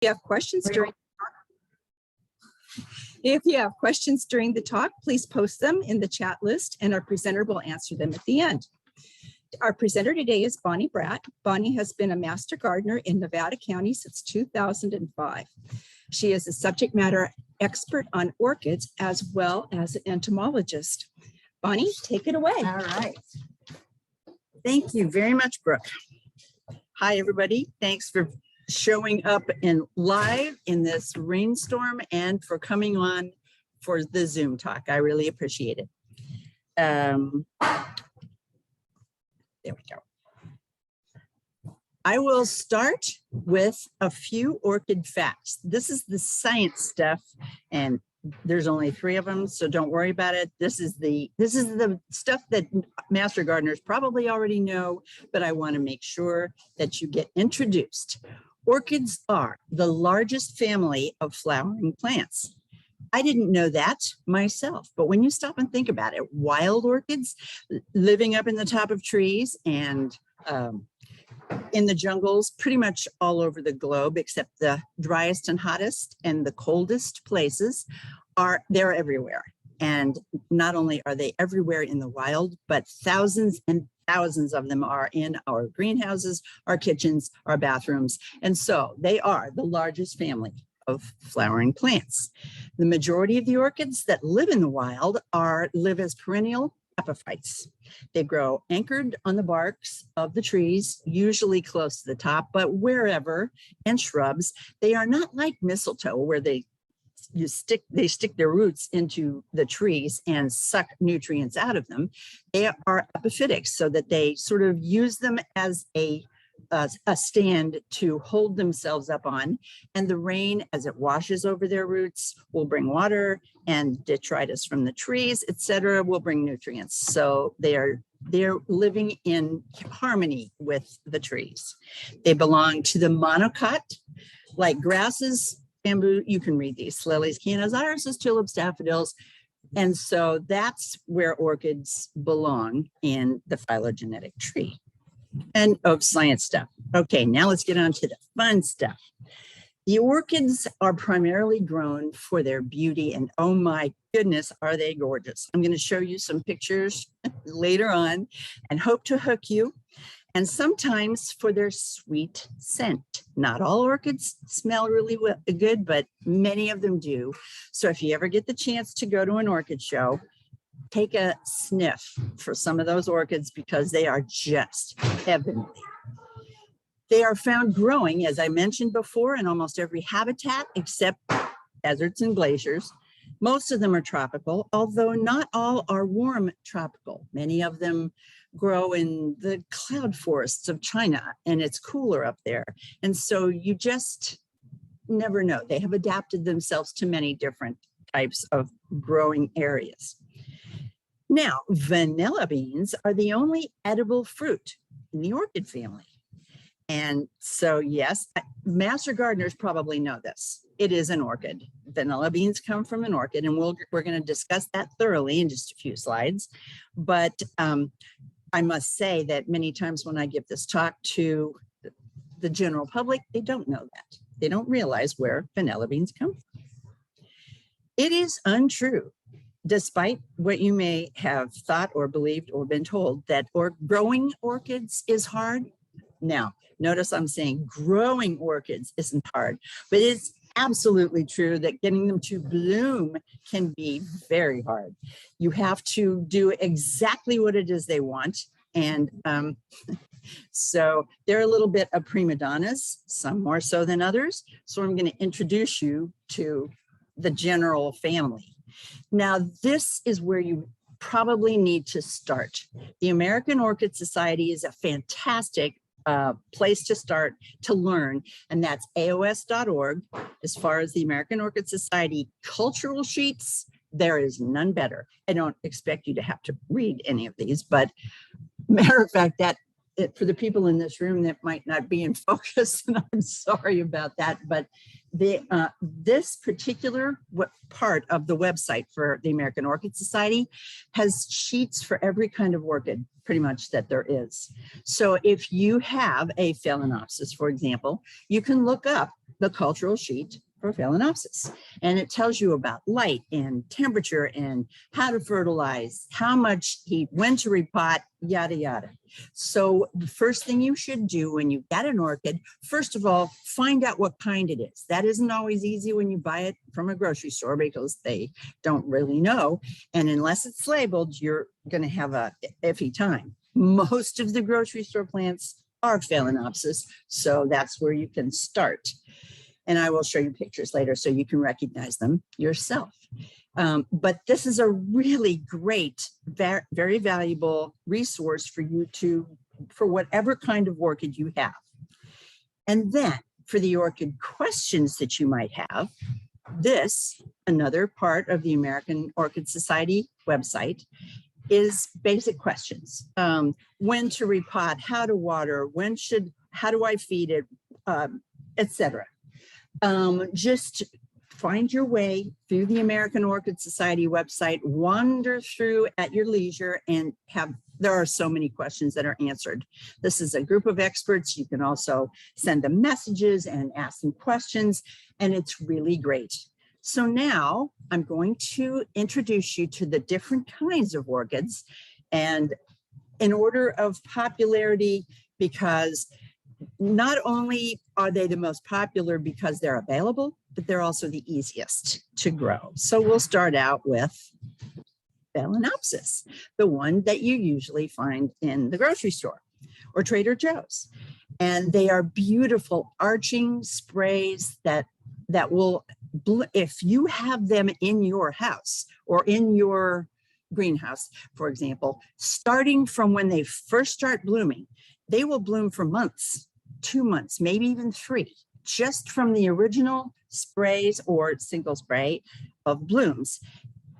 you have questions during the talk, please post them in the chat list and our presenter will answer them at the end. Our presenter today is Bonnie Bratt. Bonnie has been a master gardener in Nevada County since 2005. She is a subject matter expert on orchids as well as an entomologist. Bonnie, take it away. All right. Thank you very much, Brooke. Hi, everybody. Thanks for showing up live in this rainstorm and for coming on for the Zoom talk. I really appreciate it. There we go. I will start with a few orchid facts. This is the science stuff, and there's only 3 of them, so don't worry about it. This is the stuff that master gardeners probably already know, but I want to make sure that you get introduced. Orchids are the largest family of flowering plants. I didn't know that myself, but when you stop and think about it, wild orchids living up in the top of trees and in the jungles pretty much all over the globe, except the driest and hottest and the coldest places, they're everywhere. And not only are they everywhere in the wild, but thousands and thousands of them are in our greenhouses, our kitchens, our bathrooms. And so they are the largest family of flowering plants. The majority of the orchids that live in the wild live as perennial epiphytes. They grow anchored on the barks of the trees, usually close to the top, but wherever, and shrubs. They are not like mistletoe where they stick their roots into the trees and suck nutrients out of them. They are epiphytic, so that they sort of use them as a stand to hold themselves up on, and the rain as it washes over their roots will bring water, and detritus from the trees, etc., will bring nutrients. So they're living in harmony with the trees. They belong to the monocot, like grasses, bamboo. You can read these: lilies, cannas, irises, tulips, daffodils. And so that's where orchids belong in the phylogenetic tree. And science stuff. Okay, now let's get on to the fun stuff. The orchids are primarily grown for their beauty, and oh my goodness, are they gorgeous. I'm going to show you some pictures later on and hope to hook you. And sometimes for their sweet scent. Not all orchids smell really good, but many of them do. So if you ever get the chance to go to an orchid show, take a sniff for some of those orchids, because they are just heavenly. They are found growing, as I mentioned before, in almost every habitat except deserts and glaciers. Most of them are tropical, although not all are warm tropical. Many of them grow in the cloud forests of China, and it's cooler up there. And so you just never know. They have adapted themselves to many different types of growing areas. Now, vanilla beans are the only edible fruit in the orchid family. And so, yes, master gardeners probably know this. It is an orchid. Vanilla beans come from an orchid, and we're going to discuss that thoroughly in just a few slides. But I must say that many times when I give this talk to the general public, they don't know that. They don't realize where vanilla beans come from. It is untrue, despite what you may have thought or believed or been told, that growing orchids is hard. Now, notice I'm saying growing orchids isn't hard, but it's absolutely true that getting them to bloom can be very hard. You have to do exactly what it is they want. And so they're a little bit of prima donnas, some more so than others. So I'm going to introduce you to the general family. Now, this is where you probably need to start. The American Orchid Society is a fantastic place to start to learn, and that's AOS.org. As far as the American Orchid Society cultural sheets, there is none better. I don't expect you to have to read any of these, but matter of fact, for the people in this room that might not be in focus, and I'm sorry about that, but this particular part of the website for the American Orchid Society has sheets for every kind of orchid, pretty much, that there is. So if you have a Phalaenopsis, for example, you can look up the cultural sheet for Phalaenopsis. And it tells you about light and temperature and how to fertilize, how much heat, when to repot, yada, yada. So the first thing you should do when you get an orchid, first of all, find out what kind it is. That isn't always easy when you buy it from a grocery store because they don't really know. And unless it's labeled, you're going to have a iffy time. Most of the grocery store plants are Phalaenopsis, so that's where you can start. And I will show you pictures later so you can recognize them yourself. But this is a really great, very valuable resource for you for whatever kind of orchid you have. And then for the orchid questions that you might have, another part of the American Orchid Society website, is basic questions. When to repot, how to water, how do I feed it, etc. Just find your way through the American Orchid Society website, wander through at your leisure, and there are so many questions that are answered. This is a group of experts. You can also send them messages and ask them questions, and it's really great. So now I'm going to introduce you to the different kinds of orchids, and in order of popularity, because not only are they the most popular because they're available, but they're also the easiest to grow. So we'll start out with Phalaenopsis, the one that you usually find in the grocery store or Trader Joe's. And they are beautiful arching sprays that will, if you have them in your house or in your greenhouse, for example, starting from when they first start blooming, they will bloom for months, 2 months, maybe even 3, just from the original sprays or single spray of blooms.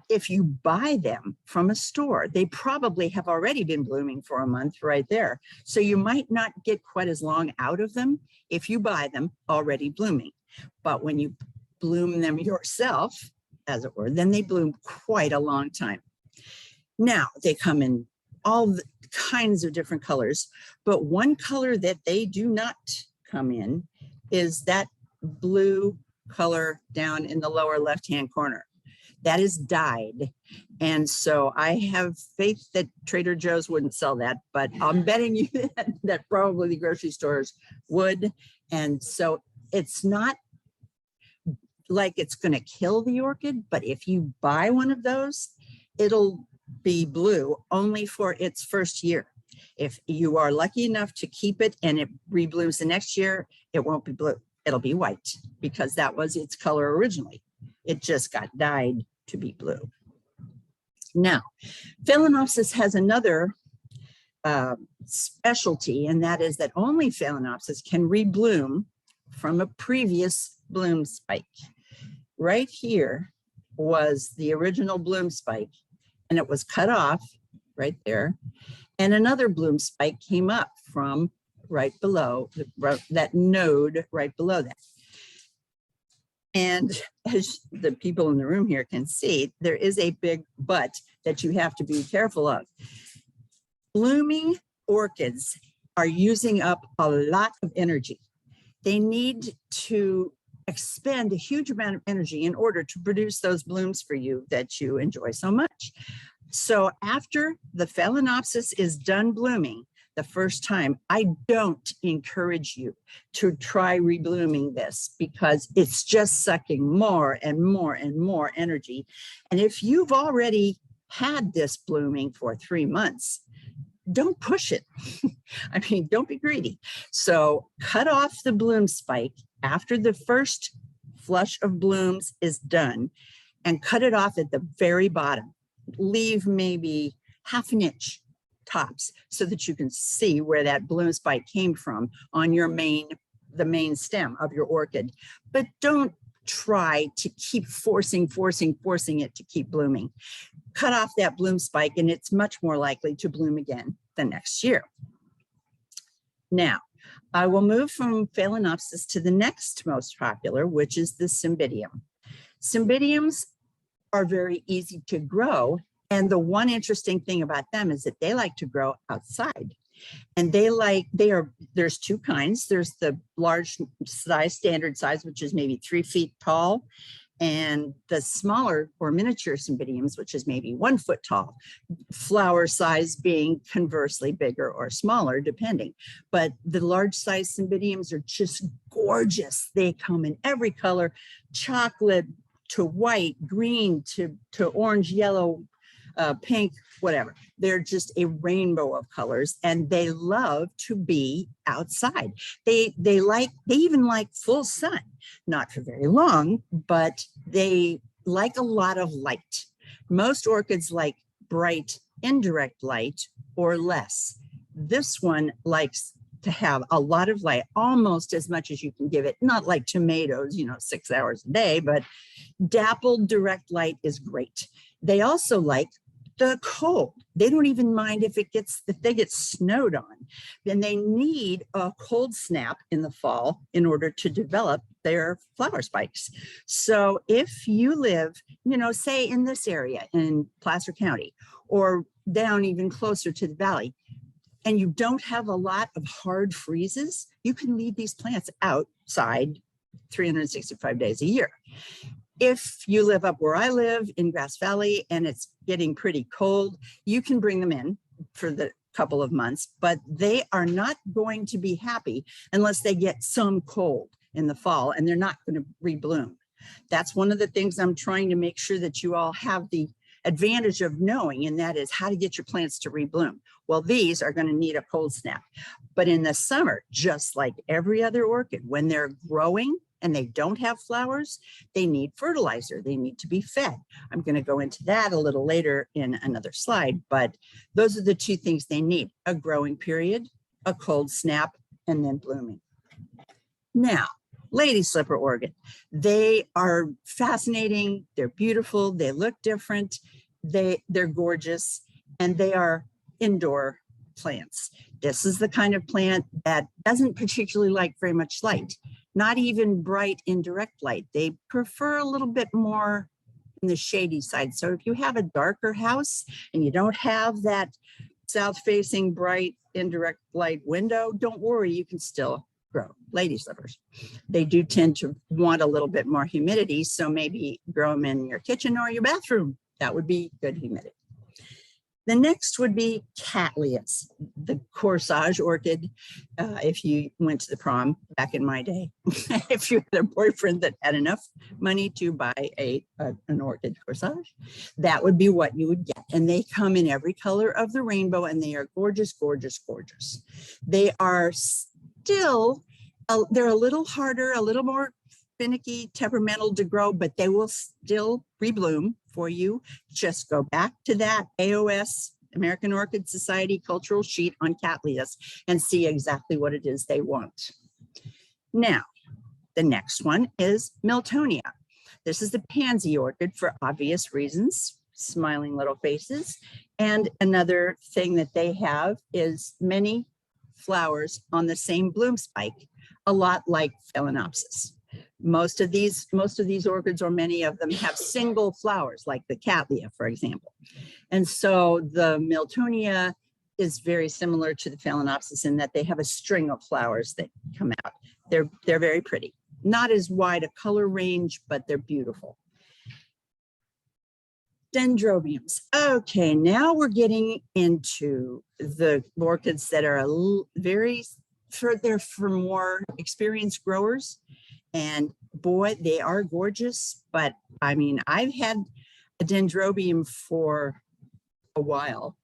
If you buy them from a store, they probably have already been blooming for a month right there. So you might not get quite as long out of them if you buy them already blooming. But when you bloom them yourself, as it were, then they bloom quite a long time. Now, they come in all the kinds of different colors, but one color that they do not come in is that blue color down in the lower left-hand corner. That is dyed. And so I have faith that Trader Joe's wouldn't sell that, but I'm betting you that probably the grocery stores would. And so it's not like it's going to kill the orchid, but if you buy one of those, it'll be blue only for its first year. If you are lucky enough to keep it and it reblooms the next year, it won't be blue. It'll be white because that was its color originally. It just got dyed to be blue. Now, Phalaenopsis has another specialty, and that is that only Phalaenopsis can rebloom from a previous bloom spike. Right here was the original bloom spike, and it was cut off right there. And another bloom spike came up from right below that node right below that. And as the people in the room here can see, there is a big but that you have to be careful of. Blooming orchids are using up a lot of energy. They need to expend a huge amount of energy in order to produce those blooms for you that you enjoy so much. So after the Phalaenopsis is done blooming the first time, I don't encourage you to try reblooming this because it's just sucking more and more and more energy. And if you've already had this blooming for 3 months, don't push it. I mean, don't be greedy. So cut off the bloom spike after the first flush of blooms is done and cut it off at the very bottom. Leave maybe ½ an inch tops so that you can see where that bloom spike came from on your the main stem of your orchid. But don't try to keep forcing it to keep blooming. Cut off that bloom spike and it's much more likely to bloom again the next year. Now, I will move from Phalaenopsis to the next most popular, which is the Cymbidium. Cymbidiums are very easy to grow. And the one interesting thing about them is that they like to grow outside. And there's two kinds. There's the large size, standard size, which is maybe 3 feet tall, and the smaller or miniature cymbidiums, which is maybe 1 foot tall, flower size being conversely bigger or smaller, depending. But the large size cymbidiums are just gorgeous. They come in every color, chocolate to white, green to orange, yellow, pink, whatever. They're just a rainbow of colors, and they love to be outside. They even like full sun, not for very long, but they like a lot of light. Most orchids like bright indirect light or less. This one likes to have a lot of light, almost as much as you can give it, not like tomatoes, 6 hours a day, but dappled direct light is great. They also like the cold. They don't even mind if they get snowed on. Then they need a cold snap in the fall in order to develop their flower spikes. So if you live, say in this area in Placer County, or down even closer to the valley, and you don't have a lot of hard freezes, you can leave these plants outside 365 days a year. If you live up where I live in Grass Valley and it's getting pretty cold, you can bring them in for the couple of months, but they are not going to be happy unless they get some cold in the fall, and they're not going to rebloom. That's one of the things I'm trying to make sure that you all have the advantage of knowing, and that is how to get your plants to rebloom. Well, these are going to need a cold snap. But in the summer, just like every other orchid, when they're growing and they don't have flowers, they need fertilizer. They need to be fed. I'm going to go into that a little later in another slide, but those are the two things they need: a growing period, a cold snap, and then blooming. Now, lady slipper orchid. They are fascinating. They're beautiful. They look different. They're gorgeous, and they are indoor plants. This is the kind of plant that doesn't particularly like very much light, not even bright indirect light. They prefer a little bit more in the shady side. So if you have a darker house and you don't have that south-facing bright indirect light window, don't worry, you can still grow lady slippers. They do tend to want a little bit more humidity, so maybe grow them in your kitchen or your bathroom. That would be good humidity. The next would be cattleyas, the corsage orchid. If you went to the prom back in my day, if you had a boyfriend that had enough money to buy an orchid corsage, that would be what you would get. And they come in every color of the rainbow, and they are gorgeous, gorgeous, gorgeous. They are still, they're a little harder, a little more finicky, temperamental to grow, but they will still rebloom for you. Just go back to that AOS, American Orchid Society cultural sheet on cattleyas and see exactly what it is they want. Now, the next one is Miltonia. This is the pansy orchid for obvious reasons, smiling little faces. And another thing that they have is many flowers on the same bloom spike, a lot like Phalaenopsis. Most of these orchids, or many of them, have single flowers, like the Cattleya, for example. And so the Miltonia is very similar to the Phalaenopsis in that they have a string of flowers that come out. They're very pretty. Not as wide a color range, but they're beautiful. Dendrobiums. Okay, now we're getting into the orchids that are they're for more experienced growers. And boy, they are gorgeous. But I mean, I've had a dendrobium for a while,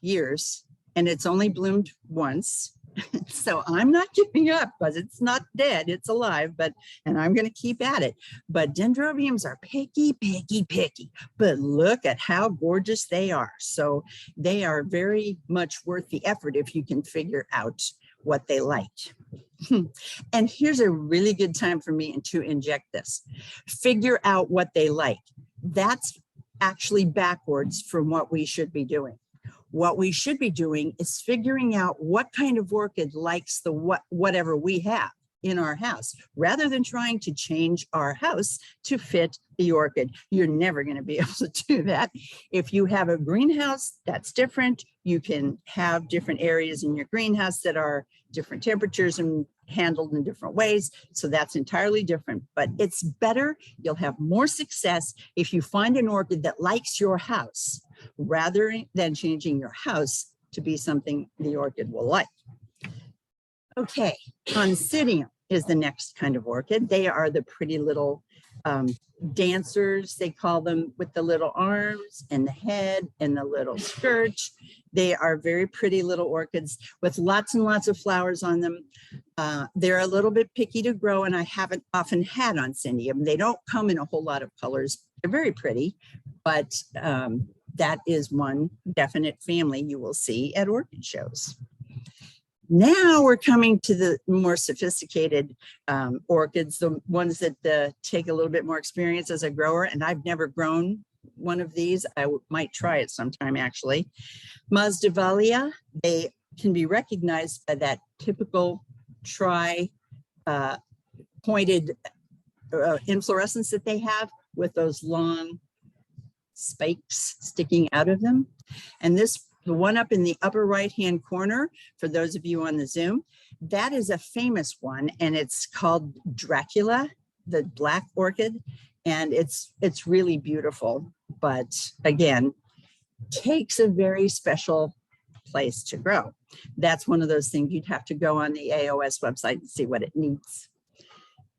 years, and it's only bloomed once. So I'm not giving up, because it's not dead, it's alive, and I'm going to keep at it. But dendrobiums are picky, picky, picky, but look at how gorgeous they are. So they are very much worth the effort if you can figure out what they like. And here's a really good time for me to inject this. Figure out what they like. That's actually backwards from what we should be doing. What we should be doing is figuring out what kind of orchid likes the whatever we have. in our house, rather than trying to change our house to fit the orchid. You're never going to be able to do that. If you have a greenhouse, that's different. You can have different areas in your greenhouse that are different temperatures and handled in different ways. So that's entirely different, but it's better. You'll have more success if you find an orchid that likes your house, rather than changing your house to be something the orchid will like. Okay, Oncidium is the next kind of orchid. They are the pretty little dancers, they call them, with the little arms and the head and the little skirt. They are very pretty little orchids with lots and lots of flowers on them. They're a little bit picky to grow, and I haven't often had Oncidium. They don't come in a whole lot of colors. They're very pretty, but that is one definite family you will see at orchid shows. Now we're coming to the more sophisticated orchids, the ones that take a little bit more experience as a grower, and I've never grown one of these. I might try it sometime, actually. Masdevallia, they can be recognized by that typical pointed inflorescence that they have, with those long spikes sticking out of them. And the one up in the upper right-hand corner, for those of you on the Zoom, that is a famous one, and it's called Dracula, the black orchid, and it's really beautiful, but again, takes a very special place to grow. That's one of those things you'd have to go on the AOS website and see what it needs.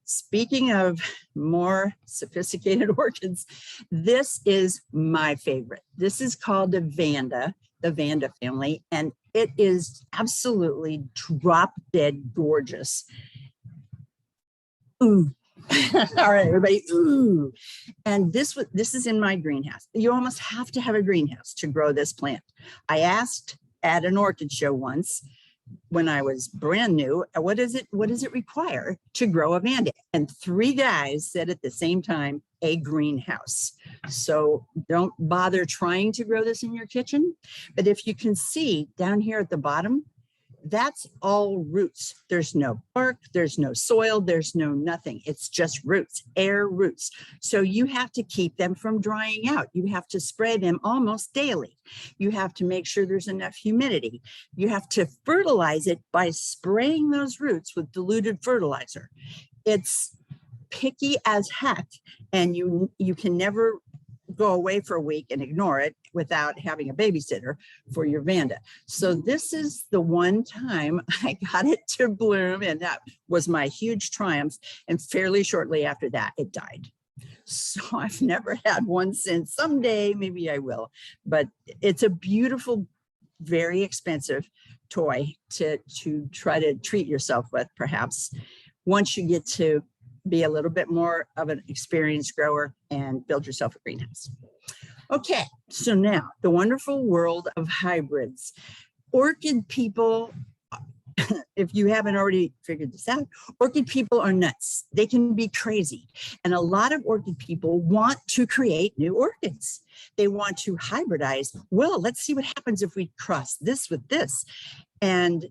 Speaking of more sophisticated orchids, this is my favorite. This is called a Vanda, the Vanda family, and it is absolutely drop dead gorgeous. Ooh. All right, everybody. Ooh. And this is in my greenhouse. You almost have to have a greenhouse to grow this plant. I asked at an orchid show once, when I was brand new, what does it require to grow a Vanda? And 3 guys said at the same time, a greenhouse. So don't bother trying to grow this in your kitchen. But if you can see down here at the bottom, that's all roots. There's no bark, there's no soil, there's no nothing. It's just roots, air roots. So you have to keep them from drying out. You have to spray them almost daily. You have to make sure there's enough humidity. You have to fertilize it by spraying those roots with diluted fertilizer. It's picky as heck, and you can never go away for a week and ignore it without having a babysitter for your Vanda. So this is the one time I got it to bloom, and that was my huge triumph. And fairly shortly after that, it died. So I've never had one since. Someday, maybe I will. But it's a beautiful, very expensive toy to try to treat yourself with, perhaps, once you get to be a little bit more of an experienced grower and build yourself a greenhouse. Okay, so now the wonderful world of hybrids. Orchid people, if you haven't already figured this out, orchid people are nuts. They can be crazy. And a lot of orchid people want to create new orchids. They want to hybridize. Well, let's see what happens if we cross this with this. And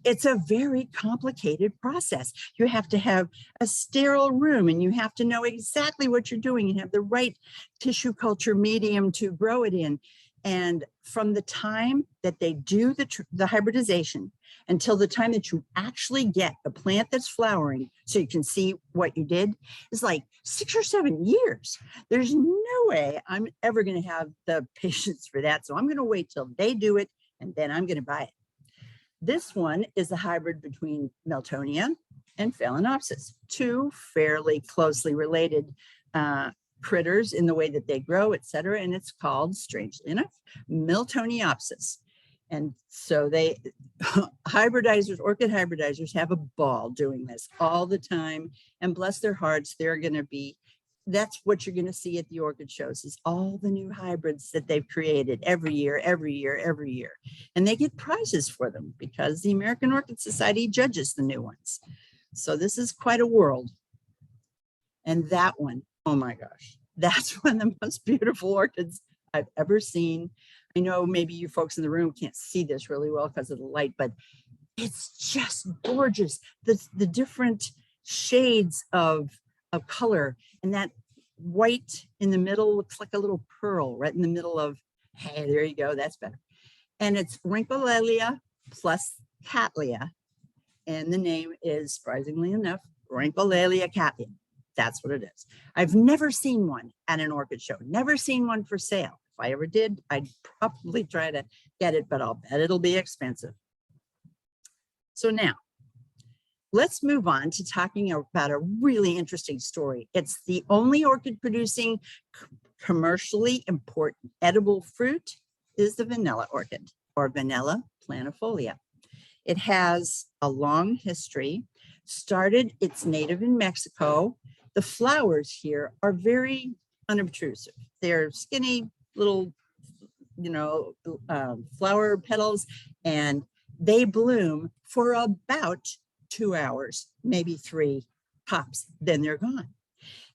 it's a very complicated process. You have to have a sterile room, and you have to know exactly what you're doing and have the right tissue culture medium to grow it in. And from the time that they do the hybridization until the time that you actually get a plant that's flowering, so you can see what you did, is like 6 or 7 years. There's no way I'm ever going to have the patience for that. So I'm going to wait till they do it, and then I'm going to buy it. This one is a hybrid between Miltonia and Phalaenopsis, 2 fairly closely related critters in the way that they grow, etc. And it's called, strangely enough, Miltoniopsis. And so orchid hybridizers have a ball doing this all the time. And bless their hearts, that's what you're going to see at the orchid shows, is all the new hybrids that they've created every year. And they get prizes for them because the American Orchid Society judges the new ones. So this is quite a world. And that one, oh my gosh, that's one of the most beautiful orchids I've ever seen. I know maybe you folks in the room can't see this really well because of the light, but It's just gorgeous. The different shades of color, and that white in the middle looks like a little pearl right in the middle of, hey, there you go, that's better. And it's Rhyncholelia plus Cattleya. And the name is, surprisingly enough, Rhyncholelia Cattleya. That's what it is. I've never seen one at an orchid show, never seen one for sale. If I ever did, I'd probably try to get it, but I'll bet it'll be expensive. So now, let's move on to talking about a really interesting story. It's the only orchid producing commercially important edible fruit is the vanilla orchid, or Vanilla planifolia. It has a long history. It's native in Mexico. The flowers here are very unobtrusive. They're skinny little, flower petals, and they bloom for about 2 hours, maybe 3 tops, then they're gone.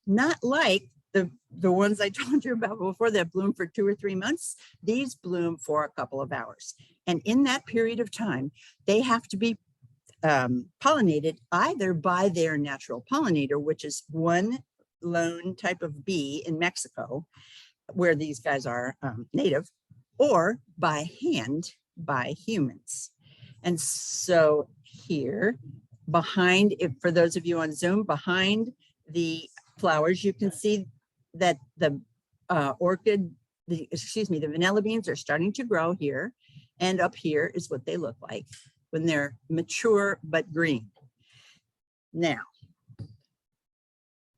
Not like the ones I told you about before that bloom for 2 or 3 months. These bloom for a couple of hours. And in that period of time, they have to be pollinated either by their natural pollinator, which is one lone type of bee in Mexico, where these guys are native, or by hand by humans. And so here behind, for those of you on Zoom, behind the flowers, you can see that the the vanilla beans are starting to grow here. And up here is what they look like when they're mature but green. Now,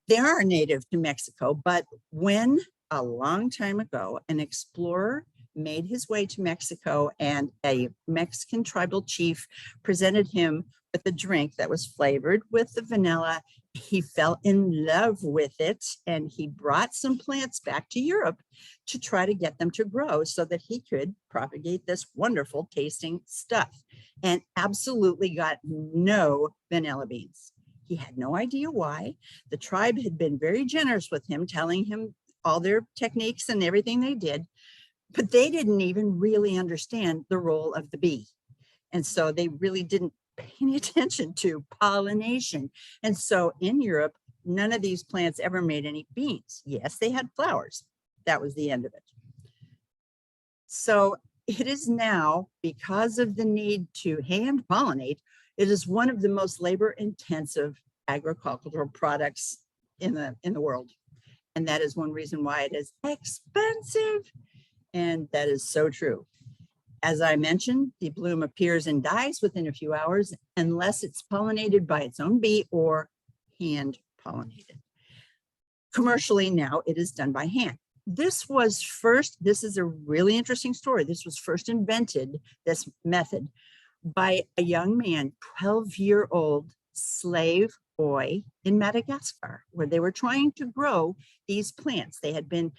they are native to Mexico, but when a long time ago, an explorer made his way to Mexico and a Mexican tribal chief presented him with a drink that was flavored with the vanilla, he fell in love with it, and he brought some plants back to Europe to try to get them to grow so that he could propagate this wonderful tasting stuff, and absolutely got no vanilla beans. He had no idea why. The tribe had been very generous with him, telling him all their techniques and everything they did, but they didn't even really understand the role of the bee. And so they really didn't pay any attention to pollination. And so in Europe, none of these plants ever made any beans. Yes, they had flowers. That was the end of it. So it is now, because of the need to hand pollinate, it is one of the most labor intensive agricultural products in the world. And that is one reason why it is expensive. And that is so true. As I mentioned, the bloom appears and dies within a few hours unless it's pollinated by its own bee or hand pollinated. Commercially now, it is done by hand. This is a really interesting story. This was first invented, this method, by a young man, 12-year-old slave boy in Madagascar, where they were trying to grow these plants. They had been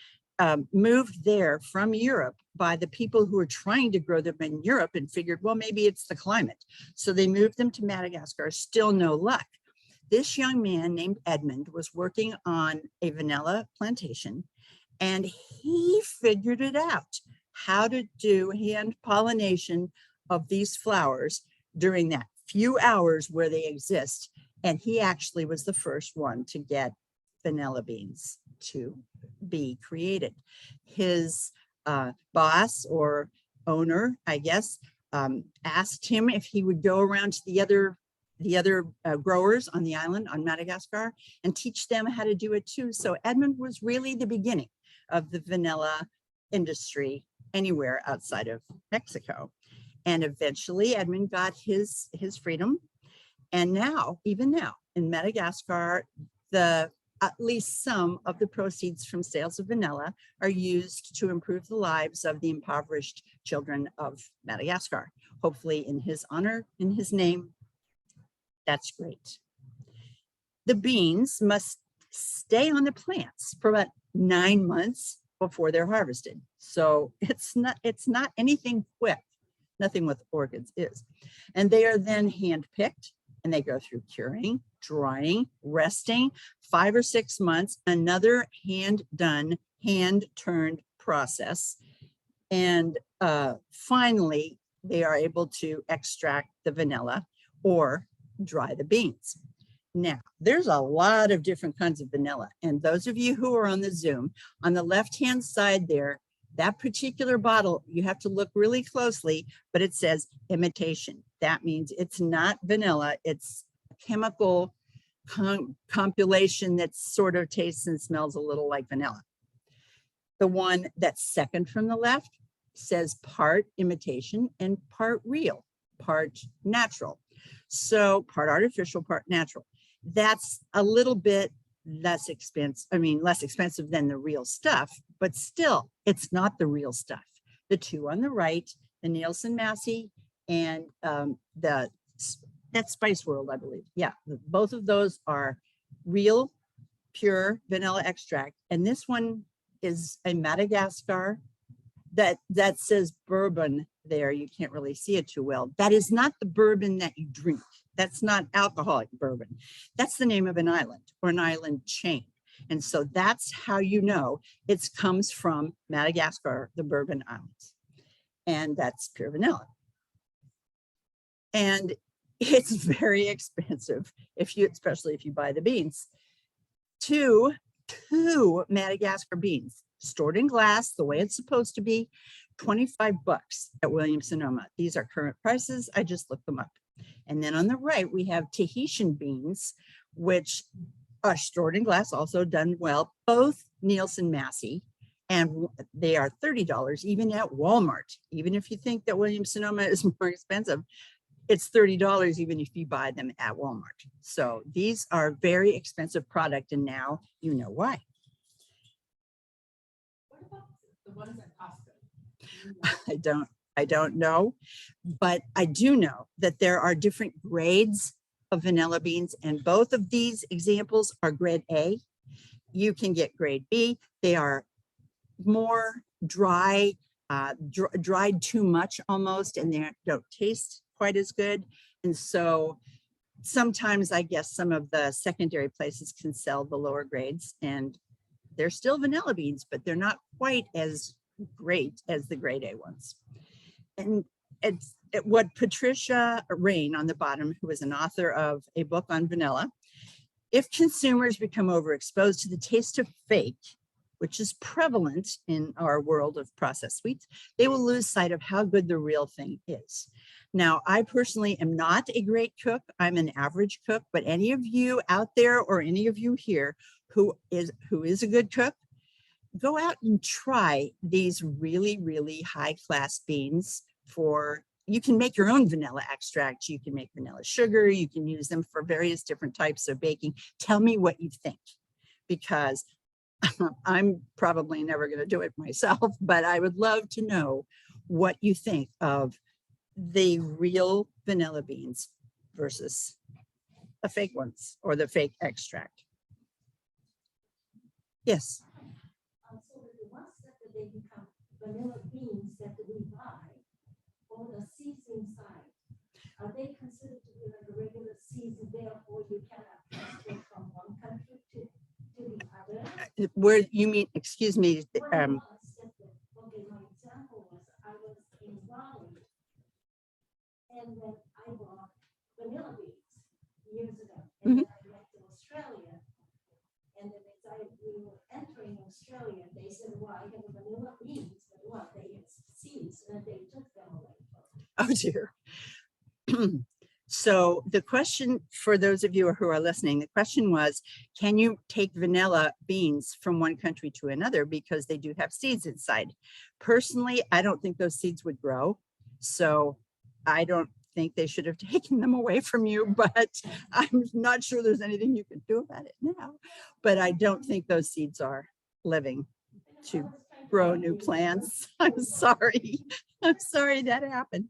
moved there from Europe by the people who were trying to grow them in Europe and figured, well, maybe it's the climate. So they moved them to Madagascar, still no luck. This young man named Edmund was working on a vanilla plantation, and he figured it out, how to do hand pollination of these flowers during that few hours where they exist. And he actually was the first one to get vanilla beans to be created. His boss or owner, I guess, asked him if he would go around to the other growers on the island on Madagascar and teach them how to do it too. So Edmund was really the beginning of the vanilla industry anywhere outside of Mexico. And eventually Edmund got his freedom. And now, even now in Madagascar, at least some of the proceeds from sales of vanilla are used to improve the lives of the impoverished children of Madagascar. Hopefully in his honor, in his name. That's great. The beans must stay on the plants for about 9 months before they're harvested. So it's not anything quick. Nothing with orchids is. And they are then hand-picked, and they go through curing, drying, resting, 5 or 6 months, another hand-done, hand-turned process. And finally, they are able to extract the vanilla or dry the beans. Now, there's a lot of different kinds of vanilla. And those of you who are on the Zoom, on the left-hand side there, that particular bottle, you have to look really closely, but it says imitation. That means it's not vanilla, it's a chemical compilation that sort of tastes and smells a little like vanilla. The one that's second from the left says part imitation and part real, part natural. So part artificial, part natural. That's a little bit less expensive, less expensive than the real stuff, but still, it's not the real stuff. The two on the right, the Nielsen Massey and that's Spice World, I believe. Yeah, both of those are real, pure vanilla extract. And this one is a Madagascar that says bourbon there. You can't really see it too well. That is not the bourbon that you drink. That's not alcoholic bourbon. That's the name of an island or an island chain. And so that's how you know it comes from Madagascar, the Bourbon Islands. And that's pure vanilla. And it's very expensive especially if you buy the beans. Two Madagascar beans stored in glass the way it's supposed to be, $25 at Williams Sonoma. These are current prices. I just looked them up. And then on the right, we have Tahitian beans, which are stored in glass, also done well, both Nielsen Massey, and they are $30 even at Walmart. Even if you think that Williams Sonoma is more expensive, it's $30 even if you buy them at Walmart. So these are very expensive product, and now you know why. What about the ones at Costco? I don't know, but I do know that there are different grades of vanilla beans, and both of these examples are grade A. You can get grade B. They are more dry, dried too much almost, and they don't taste quite as good. And so sometimes I guess some of the secondary places can sell the lower grades, and they're still vanilla beans, but they're not quite as great as the grade A ones. And it's what Patricia Rain on the bottom, who is an author of a book on vanilla, if consumers become overexposed to the taste of fake, which is prevalent in our world of processed sweets, they will lose sight of how good the real thing is. Now, I personally am not a great cook. I'm an average cook, but any of you out there or any of you here who is a good cook, go out and try these really, really high class beans. You can make your own vanilla extract. You can make vanilla sugar. You can use them for various different types of baking. Tell me what you think, because I'm probably never going to do it myself, but I would love to know what you think of the real vanilla beans versus the fake ones or the fake extract. Yes. So the ones that they become vanilla beans that we buy, or the seeds inside, are they considered to be like a regular seeds, and therefore you cannot transfer from one country to the other? Where you mean, excuse me. Okay, my example was I was in Raleigh, and then I bought vanilla beans years ago, and then I went to Australia, and then as we were entering Australia, they said, "Well, I have vanilla beans, but what? They had seeds, and they took them away." Oh dear. So the question for those of you who are listening, the question was, can you take vanilla beans from one country to another because they do have seeds inside? Personally, I don't think those seeds would grow. So I don't think they should have taken them away from you, but I'm not sure there's anything you can do about it now. But I don't think those seeds are living to grow new plants. I'm sorry. I'm sorry that happened.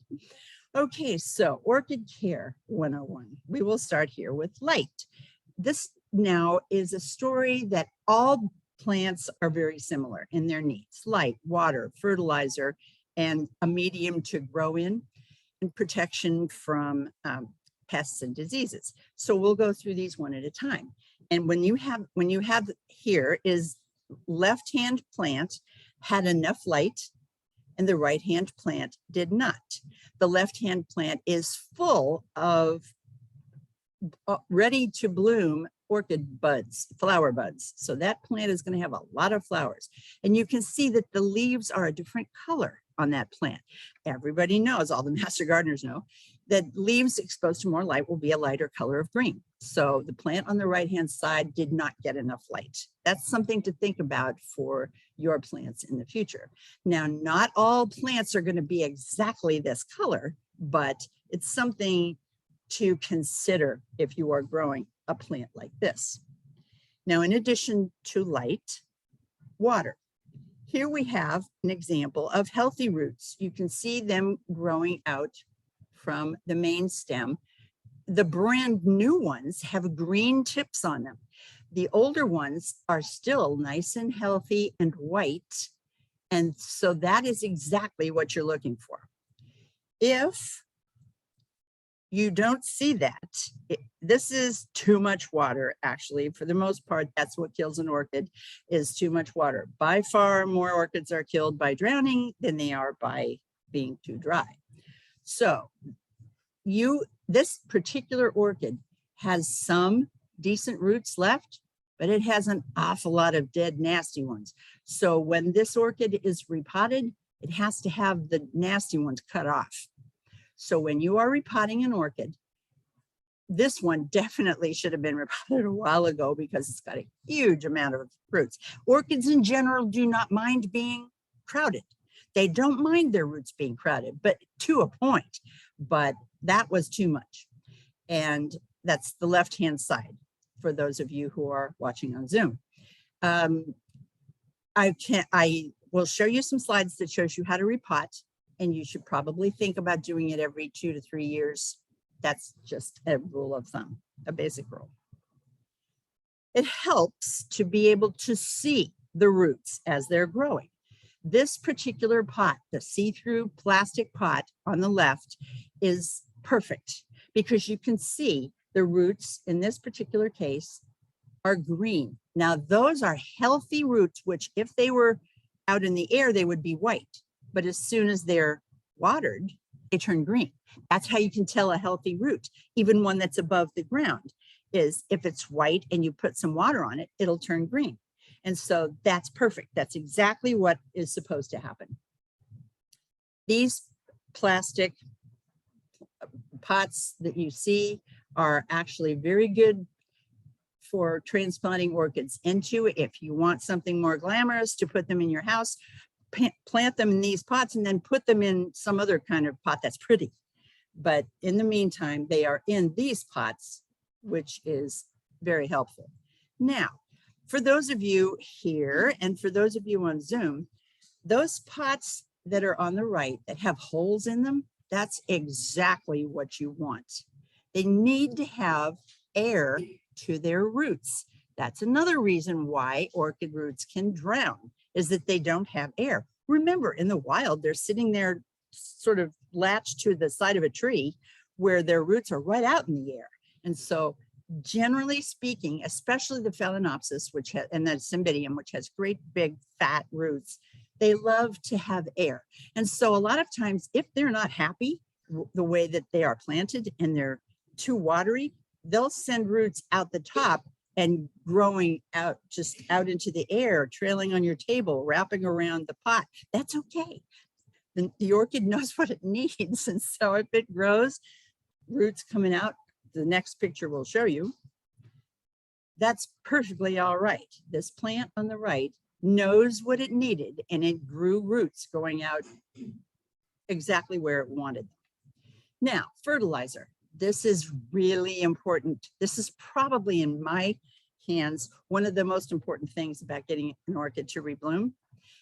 Okay, so Orchid Care 101. We will start here with light. This now is a story that all plants are very similar in their needs: light, water, fertilizer, and a medium to grow in, and protection from pests and diseases. So we'll go through these one at a time. And when you have here is left-hand plant had enough light and the right-hand plant did not. The left-hand plant is full of ready to bloom orchid buds, flower buds. So that plant is going to have a lot of flowers. And you can see that the leaves are a different color on that plant. Everybody knows, all the master gardeners know, that leaves exposed to more light will be a lighter color of green. So the plant on the right-hand side did not get enough light. That's something to think about for your plants in the future. Now, not all plants are going to be exactly this color, but it's something to consider if you are growing a plant like this. Now, in addition to light, water. Here we have an example of healthy roots. You can see them growing out from the main stem. The brand new ones have green tips on them. The older ones are still nice and healthy and white. And so that is exactly what you're looking for. If you don't see that, this is too much water. Actually, for the most part, that's what kills an orchid, is too much water. By far more orchids are killed by drowning than they are by being too dry. So this particular orchid has some decent roots left, but it has an awful lot of dead, nasty ones. So when this orchid is repotted, it has to have the nasty ones cut off. So when you are repotting an orchid, this one definitely should have been repotted a while ago because it's got a huge amount of roots. Orchids in general do not mind being crowded. They don't mind their roots being crowded, but to a point. But that was too much. And that's the left-hand side for those of you who are watching on Zoom. I will show you some slides that shows you how to repot. And you should probably think about doing it every 2 to 3 years. That's just a rule of thumb, a basic rule. It helps to be able to see the roots as they're growing. This particular pot, the see-through plastic pot on the left, is perfect because you can see the roots in this particular case are green. Now, those are healthy roots, which if they were out in the air, they would be white. But as soon as they're watered, they turn green. That's how you can tell a healthy root, even one that's above the ground, is if it's white and you put some water on it, it'll turn green. And so that's perfect. That's exactly what is supposed to happen. These plastic pots that you see are actually very good for transplanting orchids into. If you want something more glamorous to put them in your house, plant them in these pots and then put them in some other kind of pot that's pretty. But in the meantime, they are in these pots, which is very helpful. Now, for those of you here and for those of you on Zoom, those pots that are on the right that have holes in them, that's exactly what you want. They need to have air to their roots. That's another reason why orchid roots can drown, is that they don't have air. Remember, in the wild, they're sitting there sort of latched to the side of a tree where their roots are right out in the air. And so generally speaking, especially the Phalaenopsis, and the Cymbidium, which has great big fat roots, they love to have air. And so a lot of times, if they're not happy the way that they are planted and they're too watery, they'll send roots out the top and growing out, just out into the air, trailing on your table, wrapping around the pot. That's okay. The orchid knows what it needs. And so if it grows, roots coming out, the next picture will show you, that's perfectly all right. This plant on the right knows what it needed and it grew roots going out exactly where it wanted them. Now, fertilizer. This is really important. This is probably, in my hands, one of the most important things about getting an orchid to rebloom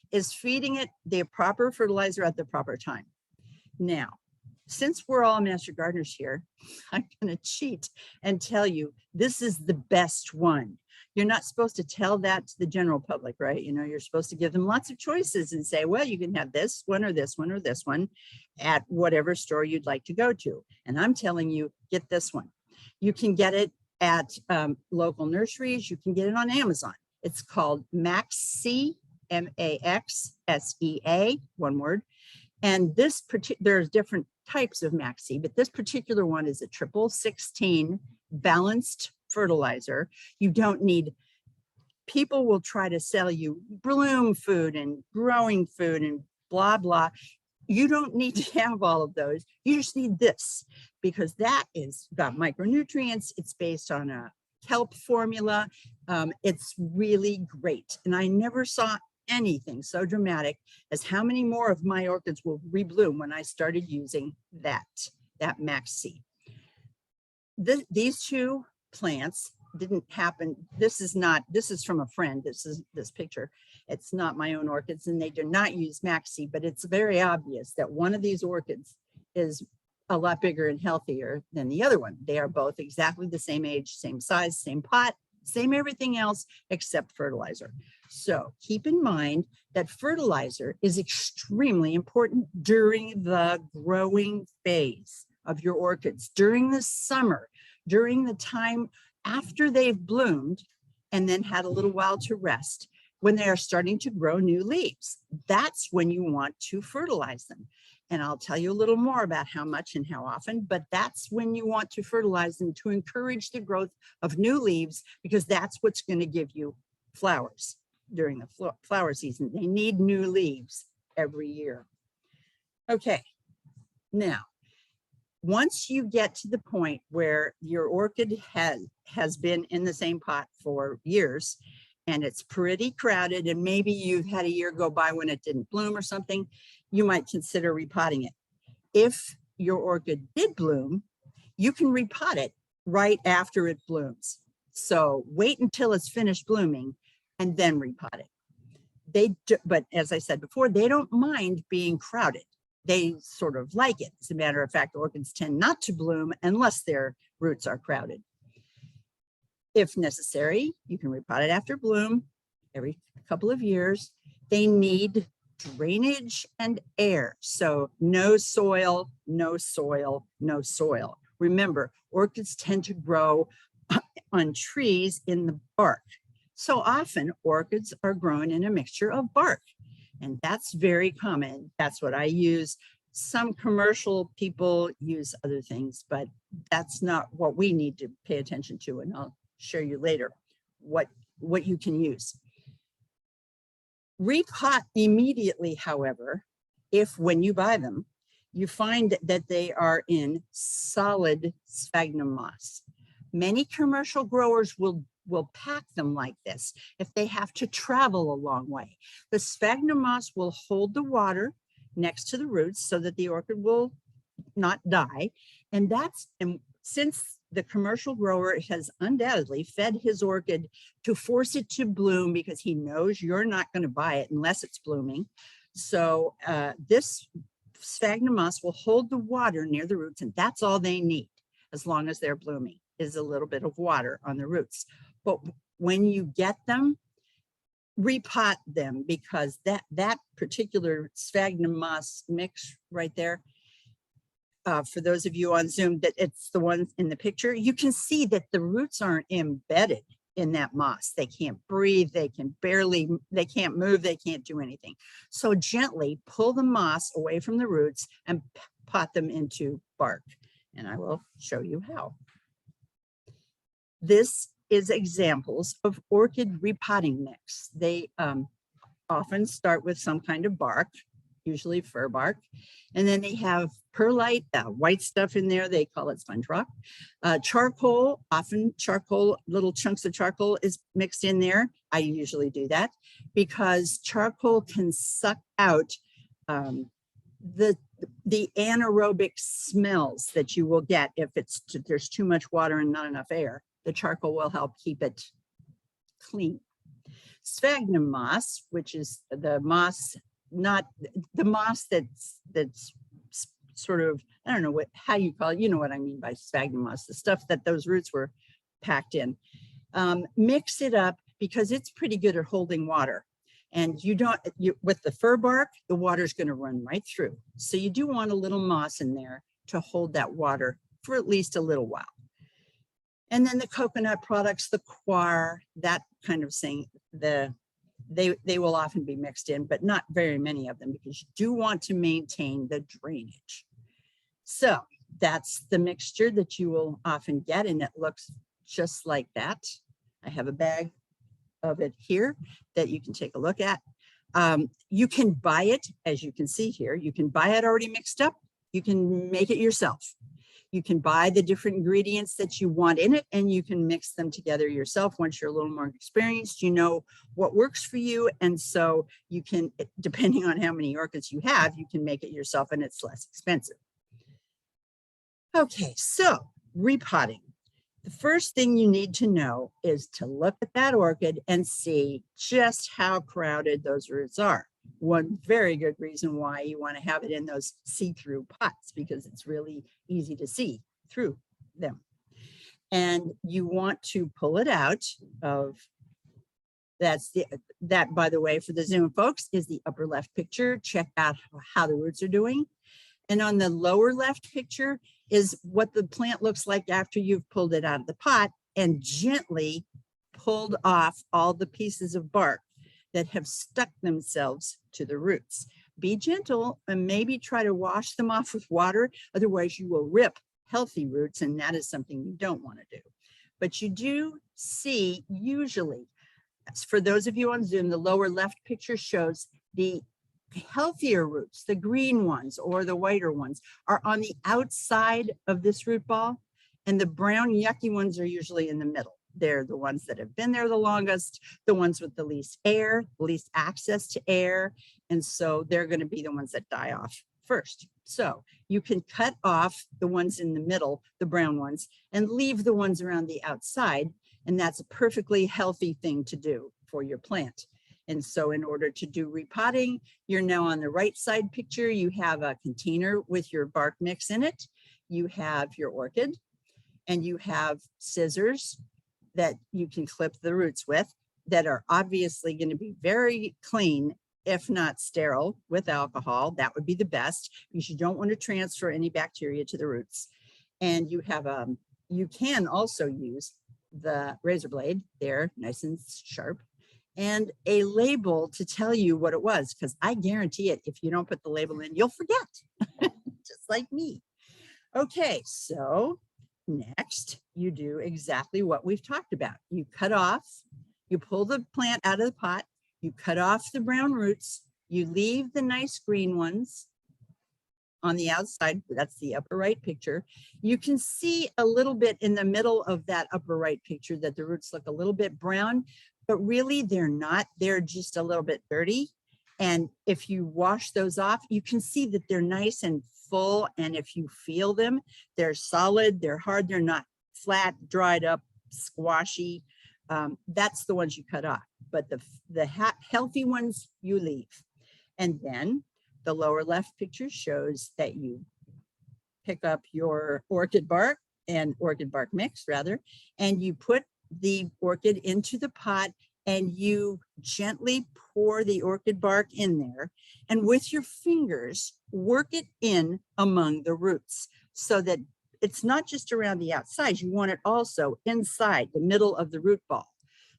is feeding it the proper fertilizer at the proper time. Now, since we're all master gardeners here, I'm going to cheat and tell you this is the best one. You're not supposed to tell that to the general public, right? You know, you're supposed to give them lots of choices and say, well, you can have this one or this one or this one at whatever store you'd like to go to. And I'm telling you, get this one. You can get it at local nurseries. You can get it on Amazon. It's called Maxea, M-A-X-S-E-A, one word. And this there's different types of maxi, but this particular one is a 16 balanced fertilizer. You don't need, people will try to sell you bloom food and growing food and blah, blah. You don't need to have all of those. You just need this, because that is got micronutrients. It's based on a kelp formula. It's really great. And I never saw anything so dramatic as how many more of my orchids will rebloom when I started using that maxi. These two plants didn't happen. This is from a friend. This picture. It's not my own orchids, and they do not use maxi, but it's very obvious that one of these orchids is a lot bigger and healthier than the other one. They are both exactly the same age, same size, same pot, same everything else except fertilizer. So keep in mind that fertilizer is extremely important during the growing phase of your orchids, during the summer, during the time after they've bloomed and then had a little while to rest, when they are starting to grow new leaves. That's when you want to fertilize them. And I'll tell you a little more about how much and how often, but that's when you want to fertilize them to encourage the growth of new leaves, because that's what's going to give you flowers during the flower season. They need new leaves every year. Okay, now, once you get to the point where your orchid has been in the same pot for years, and it's pretty crowded, and maybe you've had a year go by when it didn't bloom or something, you might consider repotting it. If your orchid did bloom, you can repot it right after it blooms. So wait until it's finished blooming and then repot it. But as I said before, they don't mind being crowded. They sort of like it. As a matter of fact, orchids tend not to bloom unless their roots are crowded. If necessary, you can repot it after bloom every couple of years. They need drainage and air. So no soil, no soil, no soil. Remember, orchids tend to grow on trees in the bark. So often orchids are grown in a mixture of bark, and that's very common. That's what I use. Some commercial people use other things, but that's not what we need to pay attention to. And I'll show you later what you can use. Repot immediately, however, if when you buy them, you find that they are in solid sphagnum moss. Many commercial growers will pack them like this if they have to travel a long way. The sphagnum moss will hold the water next to the roots so that the orchid will not die. And since the commercial grower has undoubtedly fed his orchid to force it to bloom because he knows you're not going to buy it unless it's blooming. So this sphagnum moss will hold the water near the roots, and that's all they need as long as they're blooming, is a little bit of water on the roots. But when you get them, repot them, because that particular sphagnum moss mix right there, for those of you on Zoom, that it's the one in the picture, you can see that the roots aren't embedded in that moss. They can't breathe, they can't move, they can't do anything. So gently pull the moss away from the roots and pot them into bark. And I will show you how. This is examples of orchid repotting mix. They often start with some kind of bark, usually fir bark, and then they have perlite, white stuff in there. They call it sponge rock. Charcoal, often charcoal, little chunks of charcoal is mixed in there. I usually do that because charcoal can suck out the anaerobic smells that you will get if there's too much water and not enough air. The charcoal will help keep it clean. Sphagnum moss, which is the moss, not the moss that's sort of, I don't know how you call it, you know what I mean by sphagnum moss, the stuff that those roots were packed in. Mix it up because it's pretty good at holding water. And with the fir bark, the water's going to run right through. So you do want a little moss in there to hold that water for at least a little while. And then the coconut products, the coir, that kind of thing, the they will often be mixed in, but not very many of them, because you do want to maintain the drainage. So that's the mixture that you will often get, and it looks just like that. I have a bag of it here that you can take a look at. You can buy it, as you can see here. You can buy it already mixed up. You can make it yourself. You can buy the different ingredients that you want in it, and you can mix them together yourself. Once you're a little more experienced, you know what works for you. And so you can, depending on how many orchids you have, you can make it yourself, and it's less expensive. Okay, so repotting. The first thing you need to know is to look at that orchid and see just how crowded those roots are. One very good reason why you want to have it in those see-through pots, because it's really easy to see through them. And you want to pull it out of, that by the way, for the Zoom folks, is the upper left picture. Check out how the roots are doing. And on the lower left picture is what the plant looks like after you've pulled it out of the pot and gently pulled off all the pieces of bark that have stuck themselves to the roots. Be gentle and maybe try to wash them off with water. Otherwise you will rip healthy roots, and that is something you don't want to do. But you do see, usually, for those of you on Zoom, the lower left picture shows the healthier roots, the green ones or the whiter ones, are on the outside of this root ball, and the brown yucky ones are usually in the middle. They're the ones that have been there the longest, the ones with the least air, least access to air, and so they're going to be the ones that die off first. So you can cut off the ones in the middle, the brown ones, and leave the ones around the outside, and that's a perfectly healthy thing to do for your plant. And so in order to do repotting, you're now on the right side picture. You have a container with your bark mix in it. You have your orchid, and you have scissors that you can clip the roots with, that are obviously going to be very clean, if not sterile, with alcohol. That would be the best, because you don't want to transfer any bacteria to the roots. And you have you can also use the razor blade there, nice and sharp, and a label to tell you what it was, because I guarantee it, if you don't put the label in, you'll forget, just like me. Okay, so next you do exactly what we've talked about. You cut off, you pull the plant out of the pot, you cut off the brown roots, you leave the nice green ones on the outside. That's the upper right picture. You can see a little bit in the middle of that upper right picture that the roots look a little bit brown, but really they're not. They're just a little bit dirty. And if you wash those off, you can see that they're nice and full. And if you feel them, they're solid, they're hard, they're not flat, dried up, squashy. That's the ones you cut off. But the healthy ones you leave. And then the lower left picture shows that you pick up your orchid bark and orchid bark mix rather, and you put the orchid into the pot and you gently pour the orchid bark in there, and with your fingers work it in among the roots so that it's not just around the outside. You want it also inside the middle of the root ball.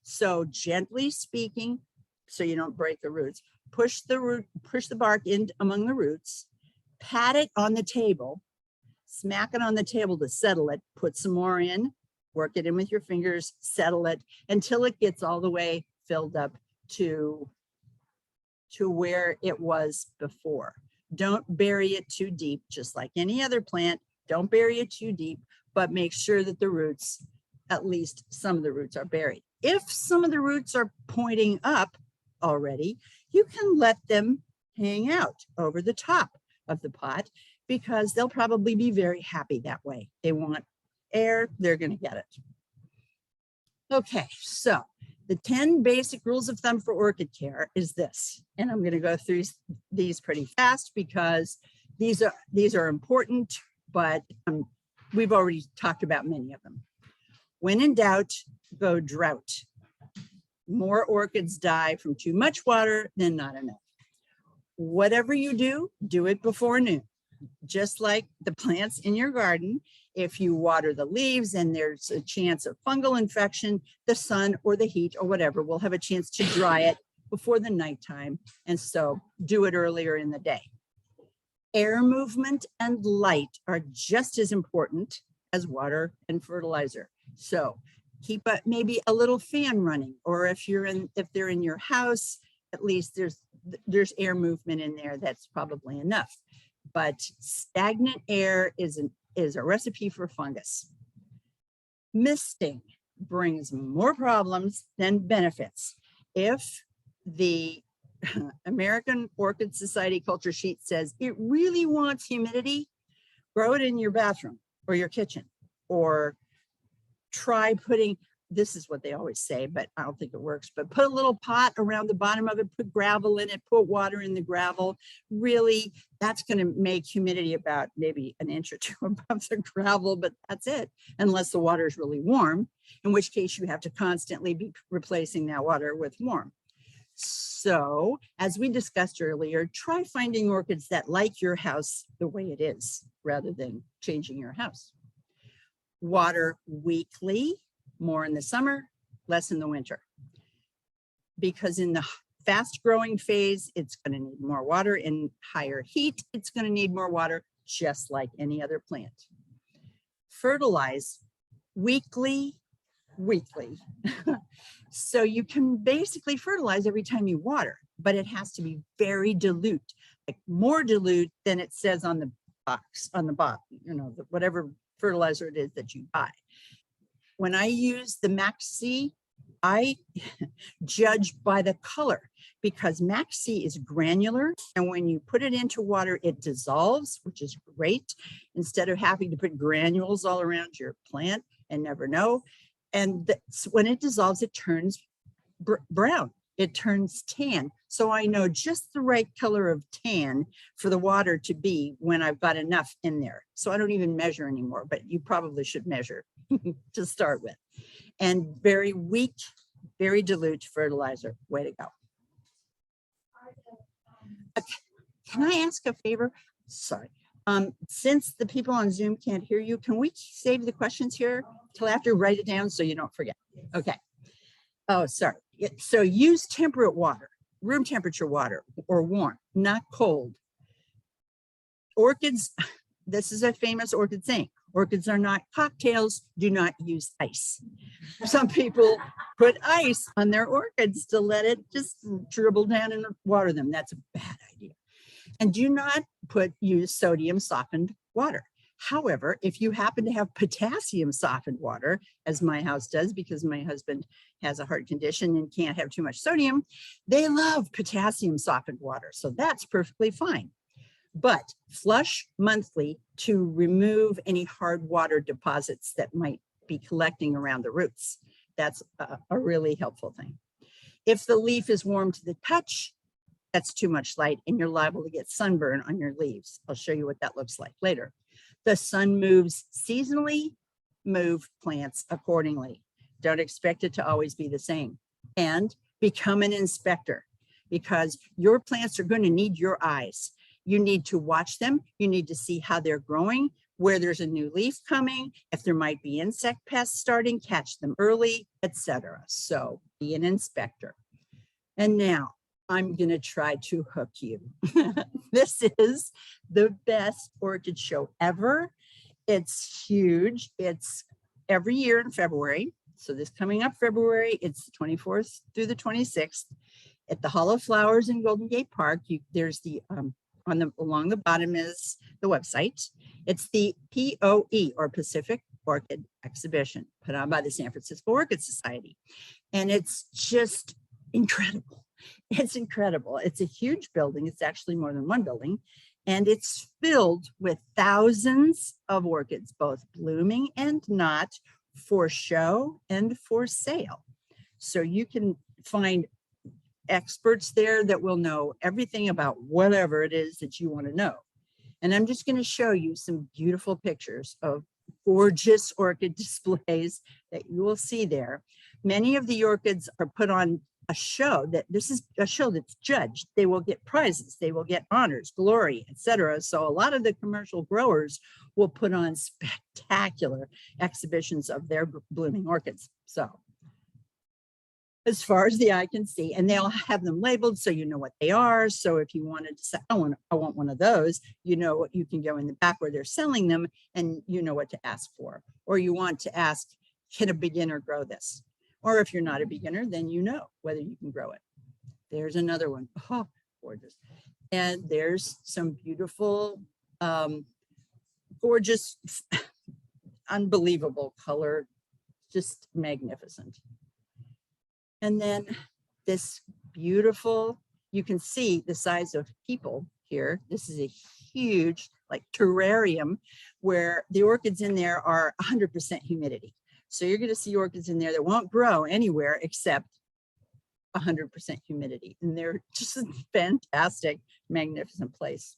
So gently speaking, so you don't break the roots, push the bark in among the roots, pat it on the table, smack it on the table to settle it, put some more in, work it in with your fingers, settle it until it gets all the way filled up to where it was before. Don't bury it too deep, just like any other plant. Don't bury it too deep, but make sure that the roots, at least some of the roots, are buried. If some of the roots are pointing up already, you can let them hang out over the top of the pot, because they'll probably be very happy that way. They want air, they're going to get it. Okay, so the 10 basic rules of thumb for orchid care is this, and I'm going to go through these pretty fast because these are important, but we've already talked about many of them. When in doubt, go drought. More orchids die from too much water than not enough. Whatever you do, do it before noon. Just like the plants in your garden, if you water the leaves and there's a chance of fungal infection, the sun or the heat or whatever will have a chance to dry it before the nighttime. And so do it earlier in the day. Air movement and light are just as important as water and fertilizer. So keep maybe a little fan running, or if they're in your house, at least there's air movement in there. That's probably enough. But stagnant air is a recipe for fungus. Misting brings more problems than benefits. If the American Orchid Society culture sheet says it really wants humidity, grow it in your bathroom or your kitchen, or try putting, this is what they always say, but I don't think it works, but put a little pot around the bottom of it, put gravel in it, put water in the gravel. Really, that's going to make humidity about maybe an inch or two above the gravel, but that's it, unless the water is really warm, in which case you have to constantly be replacing that water with warm. So as we discussed earlier, try finding orchids that like your house the way it is, rather than changing your house. Water weekly, more in the summer, less in the winter. Because in the fast growing phase, it's going to need more water. In higher heat, it's going to need more water, just like any other plant. Fertilize weekly. So you can basically fertilize every time you water, but it has to be very dilute, like more dilute than it says on the box, on the bottom, whatever fertilizer it is that you buy. When I use the Maxi, I judge by the color, because Maxi is granular, and when you put it into water, it dissolves, which is great, instead of having to put granules all around your plant and never know. And when it dissolves, it turns brown. It turns tan. So I know just the right color of tan for the water to be when I've got enough in there. So I don't even measure anymore, but you probably should measure to start with. And very weak, very dilute fertilizer. Way to go. Can I ask a favor? Sorry. Since the people on Zoom can't hear you, can we save the questions here till after, write it down so you don't forget? Okay. Oh, sorry. So use temperate water, room temperature water, or warm, not cold. Orchids, this is a famous orchid saying, orchids are not cocktails, do not use ice. Some people put ice on their orchids to let it just dribble down and water them. That's a bad idea. And do not use sodium softened water. However, if you happen to have potassium softened water, as my house does, because my husband has a heart condition and can't have too much sodium, they love potassium softened water. So that's perfectly fine. But flush monthly to remove any hard water deposits that might be collecting around the roots. That's a really helpful thing. If the leaf is warm to the touch, that's too much light and you're liable to get sunburn on your leaves. I'll show you what that looks like later. The sun moves seasonally, move plants accordingly. Don't expect it to always be the same. And become an inspector, because your plants are going to need your eyes. You need to watch them. You need to see how they're growing, where there's a new leaf coming, if there might be insect pests starting, catch them early, etc. So be an inspector. And now I'm going to try to hook you. This is the best orchid show ever. It's huge. It's every year in February. So this coming up February, it's the 24th through the 26th at the Hall of Flowers in Golden Gate Park. There's the along the bottom is the website. It's the POE, or Pacific Orchid Exhibition, put on by the San Francisco Orchid Society. And it's just incredible. It's incredible. It's a huge building. It's actually more than one building. And it's filled with thousands of orchids, both blooming and not, for show and for sale. So you can find experts there that will know everything about whatever it is that you want to know. And I'm just going to show you some beautiful pictures of gorgeous orchid displays that you will see there. Many of the orchids are put on a show this is a show that's judged. They will get prizes, they will get honors, glory, etc. So a lot of the commercial growers will put on spectacular exhibitions of their blooming orchids. So as far as the eye can see, and they'll have them labeled so you know what they are. So if you wanted to say, I want one of those, you know, you can go in the back where they're selling them and you know what to ask for. Or you want to ask, can a beginner grow this? Or if you're not a beginner, then you know whether you can grow it. There's another one. Oh, gorgeous. And there's some beautiful, gorgeous, unbelievable color, just magnificent. And then this beautiful, you can see the size of people here. This is a huge like terrarium where the orchids in there are 100% humidity. So you're going to see orchids in there that won't grow anywhere except 100% humidity. And they're just a fantastic, magnificent place.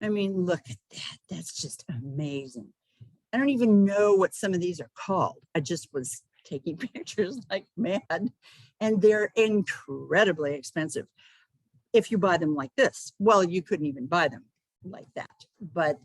I mean, look at that. That's just amazing. I don't even know what some of these are called. I just was taking pictures like mad, and they're incredibly expensive. If you buy them like this, well, you couldn't even buy them like that. But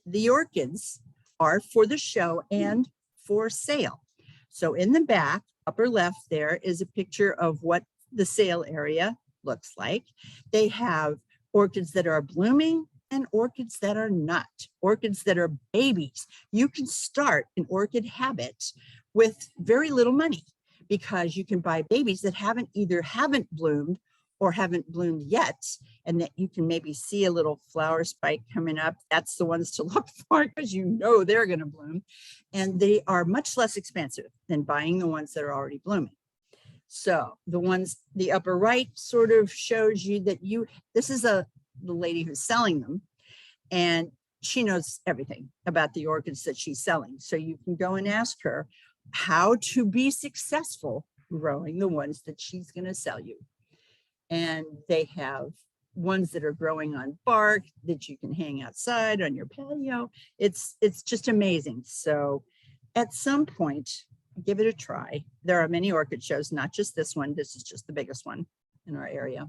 the orchids are for the show and for sale. So in the back, upper left, there is a picture of what the sale area looks like. They have orchids that are blooming and orchids that are not, orchids that are babies. You can start an orchid habit with very little money because you can buy babies that haven't bloomed or haven't bloomed yet, and that you can maybe see a little flower spike coming up. That's the ones to look for because you know they're going to bloom, and they are much less expensive than buying the ones that are already blooming. So the ones, the upper right sort of shows you that this is the lady who's selling them, and she knows everything about the orchids that she's selling. So you can go and ask her how to be successful growing the ones that she's going to sell you. And they have ones that are growing on bark that you can hang outside on your patio. It's just amazing. So at some point, give it a try. There are many orchid shows, not just this one. This is just the biggest one in our area.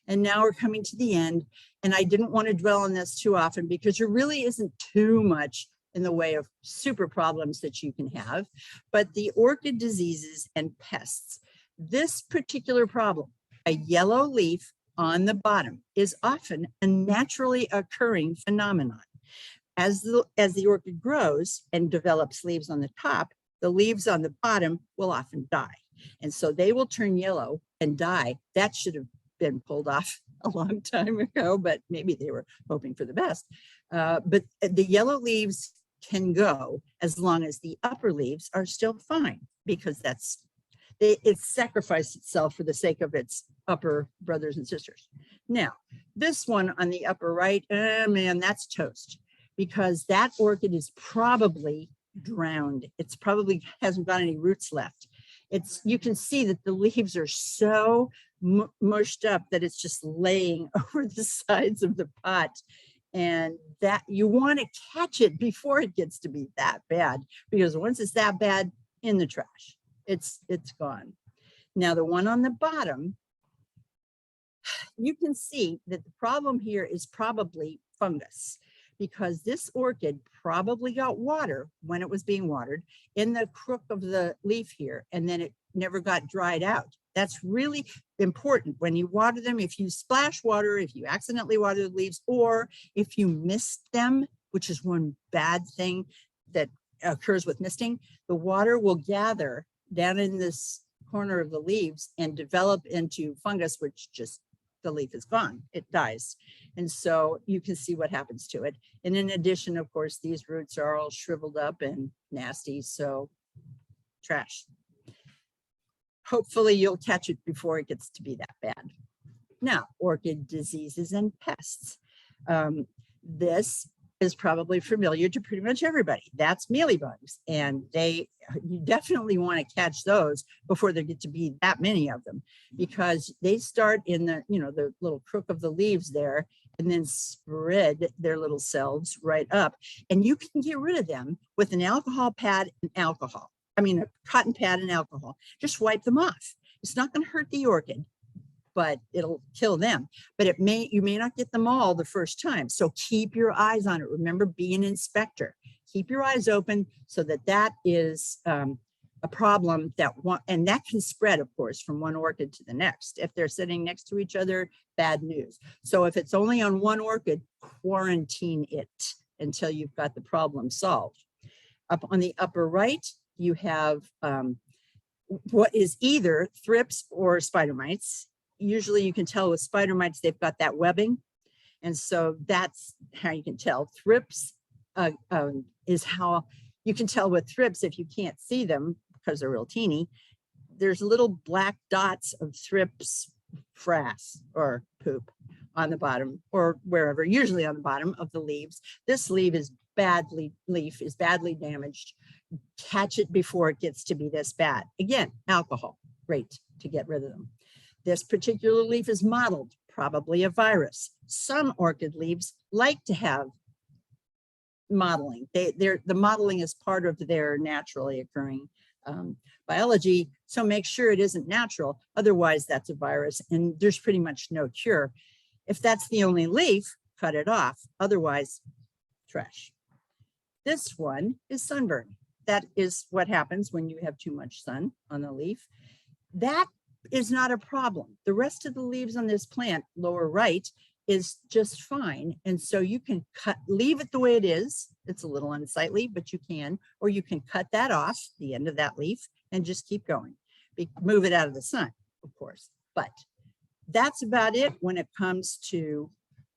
And now we're coming to the end, and I didn't want to dwell on this too often because there really isn't too much in the way of super problems that you can have, but the orchid diseases and pests. This particular problem, a yellow leaf on the bottom, is often a naturally occurring phenomenon. As the orchid grows and develops leaves on the top, the leaves on the bottom will often die. And so they will turn yellow and die. That should have been pulled off a long time ago, but maybe they were hoping for the best. But the yellow leaves can go as long as the upper leaves are still fine, because it sacrificed itself for the sake of its upper brothers and sisters. Now, this one on the upper right, man, that's toast, because that orchid is probably drowned. It's probably hasn't got any roots left. You can see that the leaves are so mushed up that it's just laying over the sides of the pot, and that you want to catch it before it gets to be that bad, because once it's that bad, in the trash, it's gone. Now the one on the bottom, you can see that the problem here is probably fungus, because this orchid probably got water when it was being watered in the crook of the leaf here, and then it never got dried out. That's really important when you water them. If you splash water, if you accidentally water the leaves, or if you mist them, which is one bad thing that occurs with misting, the water will gather down in this corner of the leaves and develop into fungus, which just, the leaf is gone, it dies. And so you can see what happens to it. And in addition, of course, these roots are all shriveled up and nasty, so trash. Hopefully you'll catch it before it gets to be that bad. Now, orchid diseases and pests. This is probably familiar to pretty much everybody. That's mealybugs, and you definitely want to catch those before there get to be that many of them, because they start in the little crook of the leaves there, and then spread their little selves right up. And you can get rid of them with an alcohol pad and alcohol. I mean, a cotton pad and alcohol. Just wipe them off. It's not going to hurt the orchid, but it'll kill them. But you may not get them all the first time. So keep your eyes on it. Remember, be an inspector. Keep your eyes open so that is a problem and that can spread, of course, from one orchid to the next. If they're sitting next to each other, bad news. So if it's only on one orchid, quarantine it until you've got the problem solved. Up on the upper right, you have what is either thrips or spider mites. Usually you can tell with spider mites, they've got that webbing. And so that's how you can tell. Thrips is how you can tell with thrips if you can't see them because they're real teeny. There's little black dots of thrips frass or poop on the bottom or wherever, usually on the bottom of the leaves. This leaf is badly damaged. Catch it before it gets to be this bad. Again, alcohol, great to get rid of them. This particular leaf is mottled, probably a virus. Some orchid leaves like to have mottling. The mottling is part of their naturally occurring biology. So make sure it isn't natural. Otherwise, that's a virus and there's pretty much no cure. If that's the only leaf, cut it off. Otherwise, trash. This one is sunburn. That is what happens when you have too much sun on the leaf. That is not a problem. The rest of the leaves on this plant, lower right, is just fine. And so you can leave it the way it is. It's a little unsightly, but you can, or you can cut that off, the end of that leaf, and just keep going. Move it out of the sun, of course. But that's about it when it comes to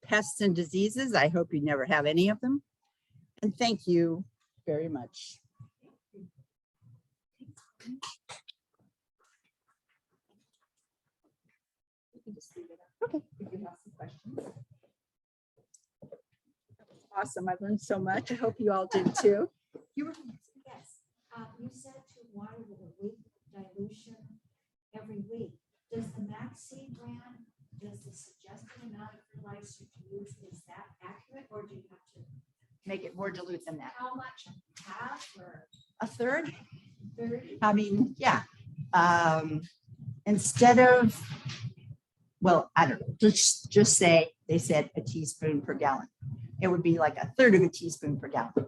pests and diseases. I hope you never have any of them. And thank you very much. Okay. If you have some questions. Awesome. I've learned so much. I hope you all did too. You were, yes, you said to water with a week dilution every week. Does the Max Seed brand, does the suggested amount of fertilizer to use, is that accurate, or do you have to Make it more dilute than that. how much? Half or A third? 30? I mean, yeah. Instead of, well, I don't know, just say they said a teaspoon per gallon. It would be like a third of a teaspoon per gallon.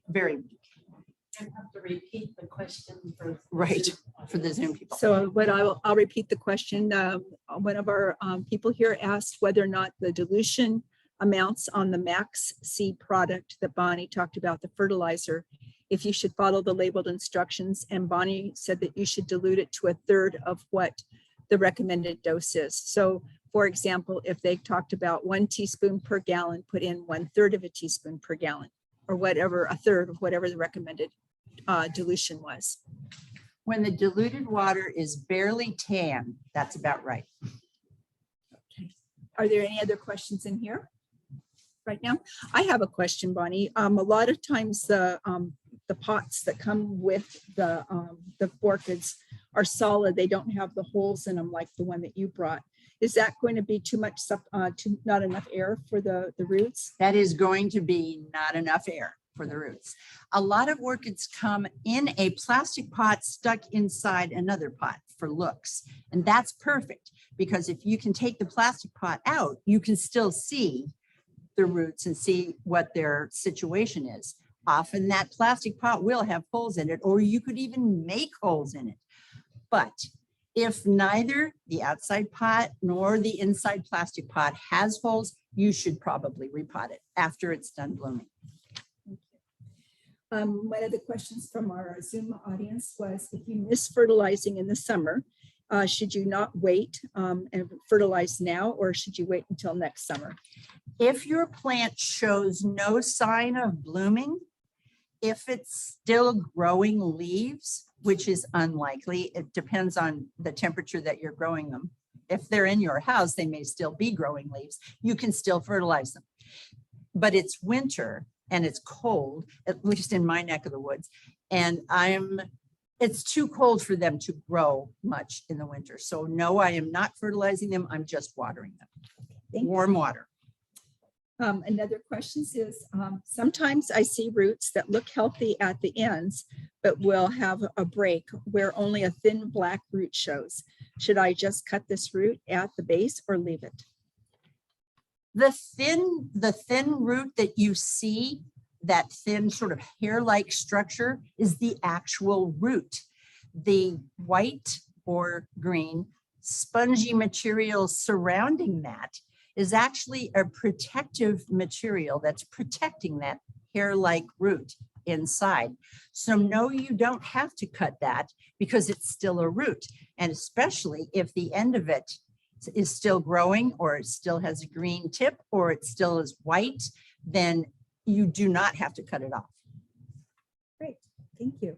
Very weak. And have to repeat the question for Right, for the Zoom people. So what I'll repeat the question. One of our people here asked whether or not the dilution amounts on the Max Seed product that Bonnie talked about, the fertilizer, if you should follow the labeled instructions. And Bonnie said that you should dilute it to a third of what the recommended dose is. So for example, if they talked about 1 teaspoon per gallon, put in 1/3 of a teaspoon per gallon, or whatever, a third of whatever the recommended dilution was. When the diluted water is barely tan, that's about right. Okay. Are there any other questions in here right now? I have a question, Bonnie. A lot of times the pots that come with the orchids are solid. They don't have the holes in them like the one that you brought. Is that going to be too much, not enough air for the roots? That is going to be not enough air for the roots. A lot of orchids come in a plastic pot stuck inside another pot for looks. And that's perfect because if you can take the plastic pot out, you can still see the roots and see what their situation is. Often that plastic pot will have holes in it, or you could even make holes in it. But if neither the outside pot nor the inside plastic pot has holes, you should probably repot it after it's done blooming. One of the questions from our Zoom audience was, if you miss fertilizing in the summer, should you not wait and fertilize now, or should you wait until next summer? If your plant shows no sign of blooming, if it's still growing leaves, which is unlikely, it depends on the temperature that you're growing them. If they're in your house, they may still be growing leaves. You can still fertilize them. But it's winter and it's cold, at least in my neck of the woods. And it's too cold for them to grow much in the winter. So no, I am not fertilizing them. I'm just watering them. Warm water. Another question is, sometimes I see roots that look healthy at the ends, but will have a break where only a thin black root shows. Should I just cut this root at the base or leave it? The thin root that you see, that thin sort of hair-like structure is the actual root. The white or green spongy material surrounding that is actually a protective material that's protecting that hair-like root inside. So no, you don't have to cut that because it's still a root. And especially if the end of it is still growing, or it still has a green tip, or it still is white, then you do not have to cut it off. Great, thank you.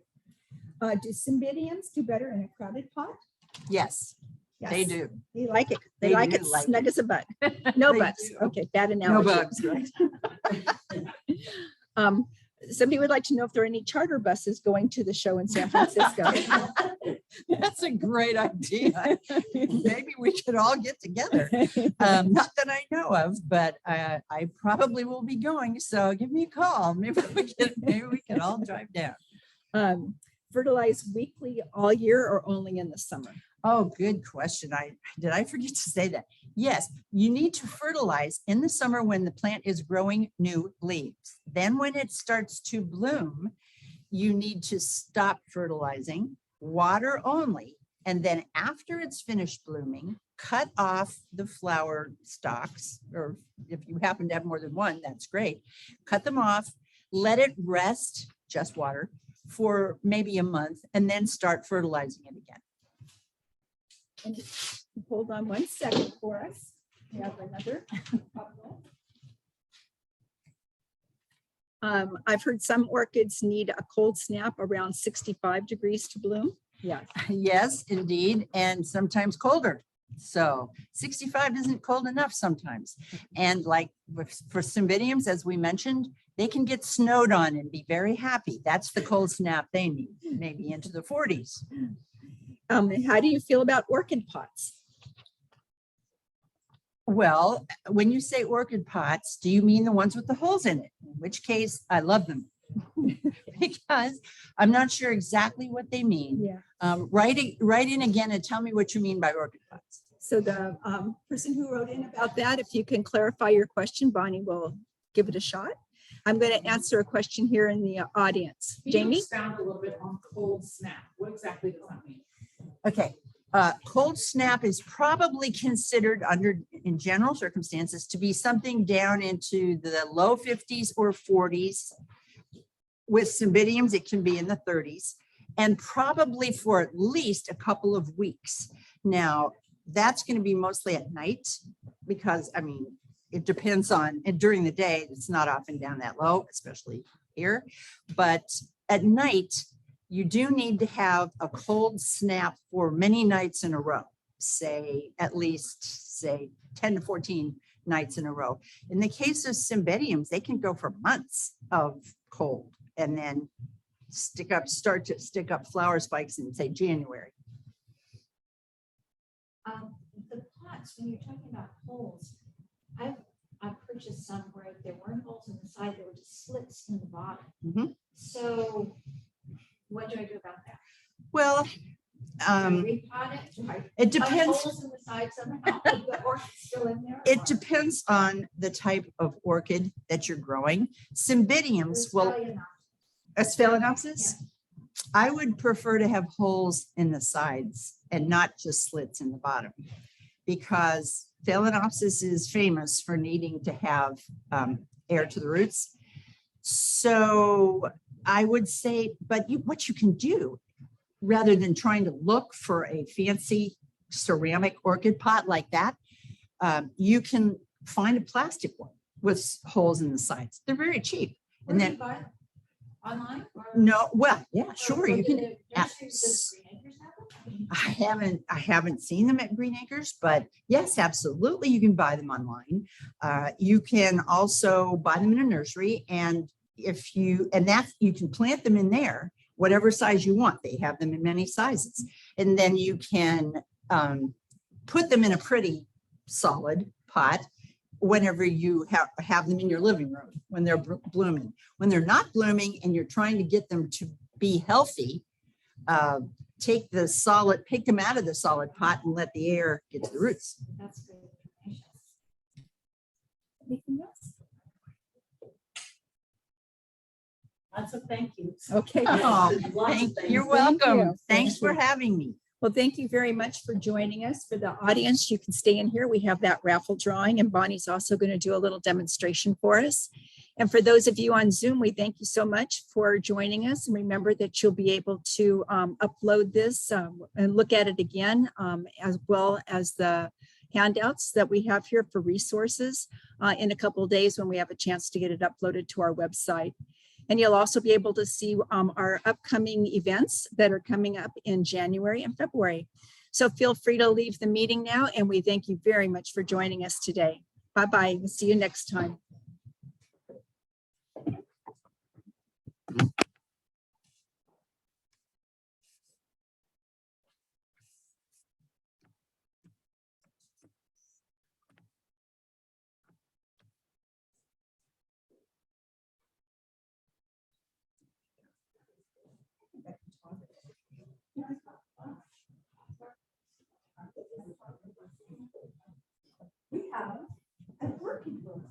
Do cymbidiums do better in a crowded pot? Yes, they Yes. do. They like it. They They like do it like snug as a bug. No They bugs. do. Okay, bad No analogy. bugs, right? Somebody would like to know if there are any charter buses going to the show in San Francisco. That's a great idea. Maybe we could all get together. Not that I know of, but I probably will be going. So give me a call. Maybe we can all drive down. Fertilize weekly all year or only in the summer? Oh, good question. Did I forget to say that? Yes, you need to fertilize in the summer when the plant is growing new leaves. Then when it starts to bloom, you need to stop fertilizing, water only. And then after it's finished blooming, cut off the flower stalks, or if you happen to have more than one, that's great. Cut them off, let it rest, just water, for maybe a month, and then start fertilizing it again. And hold on one second for us. We have another couple. I've heard some orchids need a cold snap around 65 degrees to bloom. Yeah. Yes, indeed, and sometimes colder. So 65 isn't cold enough sometimes. And like for cymbidiums, as we mentioned, they can get snowed on and be very happy. That's the cold snap they need, maybe into the 40s. How do you feel about orchid pots? Well, when you say orchid pots, do you mean the ones with the holes in it? In which case, I love them. Because I'm not sure exactly what they mean. Yeah. Write in again and tell me what you mean by orchid pots. So the person who wrote in about that, if you can clarify your question, Bonnie will give it a shot. I'm going to answer a question here in the audience. Can you Jamie? expound a little bit on cold snap? What exactly does that mean? Okay. Cold snap is probably considered in general circumstances to be something down into the low 50s or 40s. With cymbidiums, it can be in the 30s, and probably for at least a couple of weeks. Now, that's going to be mostly at night because, I mean, it depends on, and during the day, it's not often down that low, especially here. But at night, you do need to have a cold snap for many nights in a row, say at least, say 10 to 14 nights in a row. In the case of cymbidiums, they can go for months of cold and then start to stick up flower spikes in, say, January. The pots, when you're talking about holes, I've purchased some where there weren't holes in the side, there were just slits in the bottom. Mhm. So what do I do about that? Well, Do I repot it? Do I it cut depends. holes in the side somehow? Is the orchid still in there? It or- depends on the type of orchid that you're growing. Cymbidiums will, Phalaenopsis, I would prefer to have holes in the sides and not just slits in the bottom, because Phalaenopsis is famous for needing to have air to the roots. So I would say, but what you can do, rather than trying to look for a fancy ceramic orchid pot like that, you can find a plastic one with holes in the sides. They're very cheap. Where And do then, you buy it? Online? or- no, well, yeah, or sure, do you can. the nurseries, does Green Acres have them? I haven't seen them at Green Acres, but yes, absolutely. You can buy them online. You can also buy them in a nursery, and you can plant them in there, whatever size you want. They have them in many sizes. And then you can put them in a pretty solid pot whenever you have them in your living room when they're blooming. When they're not blooming and you're trying to get them to be healthy, take them out of the solid pot and let the air get to the roots. That's good information. Anything else? That's a thank you. Okay. Oh, Lots of you're things. welcome. you. Thanks Thank for you. having me. Well, thank you very much for joining us. For the audience, you can stay in here. We have that raffle drawing, and Bonnie's also going to do a little demonstration for us. And for those of you on Zoom, we thank you so much for joining us. And remember that you'll be able to upload this and look at it again, as well as the handouts that we have here for resources in a couple of days when we have a chance to get it uploaded to our website. And you'll also be able to see our upcoming events that are coming up in January and February. So feel free to leave the meeting now, and we thank you very much for joining us today. Bye-bye. We'll see you next time. We have an orchid book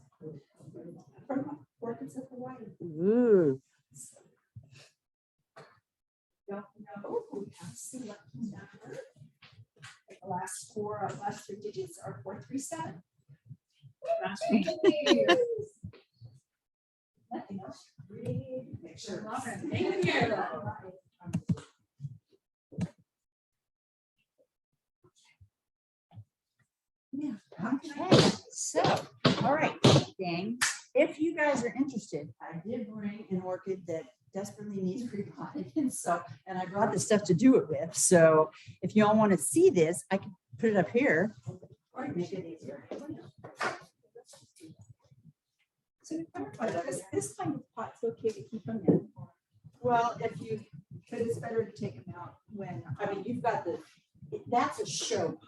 from Orchids of Hawaii. Ooh. Don't know who has the lucky number. The last three digits are 437. Nothing else. Really picture. Thank you. Yeah. Okay, so, all right, gang, if you guys are interested, I did bring an orchid that desperately needs repotting. And I brought the stuff to do it with. So if you all want to see this, I can put it up here or make it easier. So this kind of pot's okay to keep them in. Well, if you, But it's better to take them out when, I mean, you've got the, that's a show pot.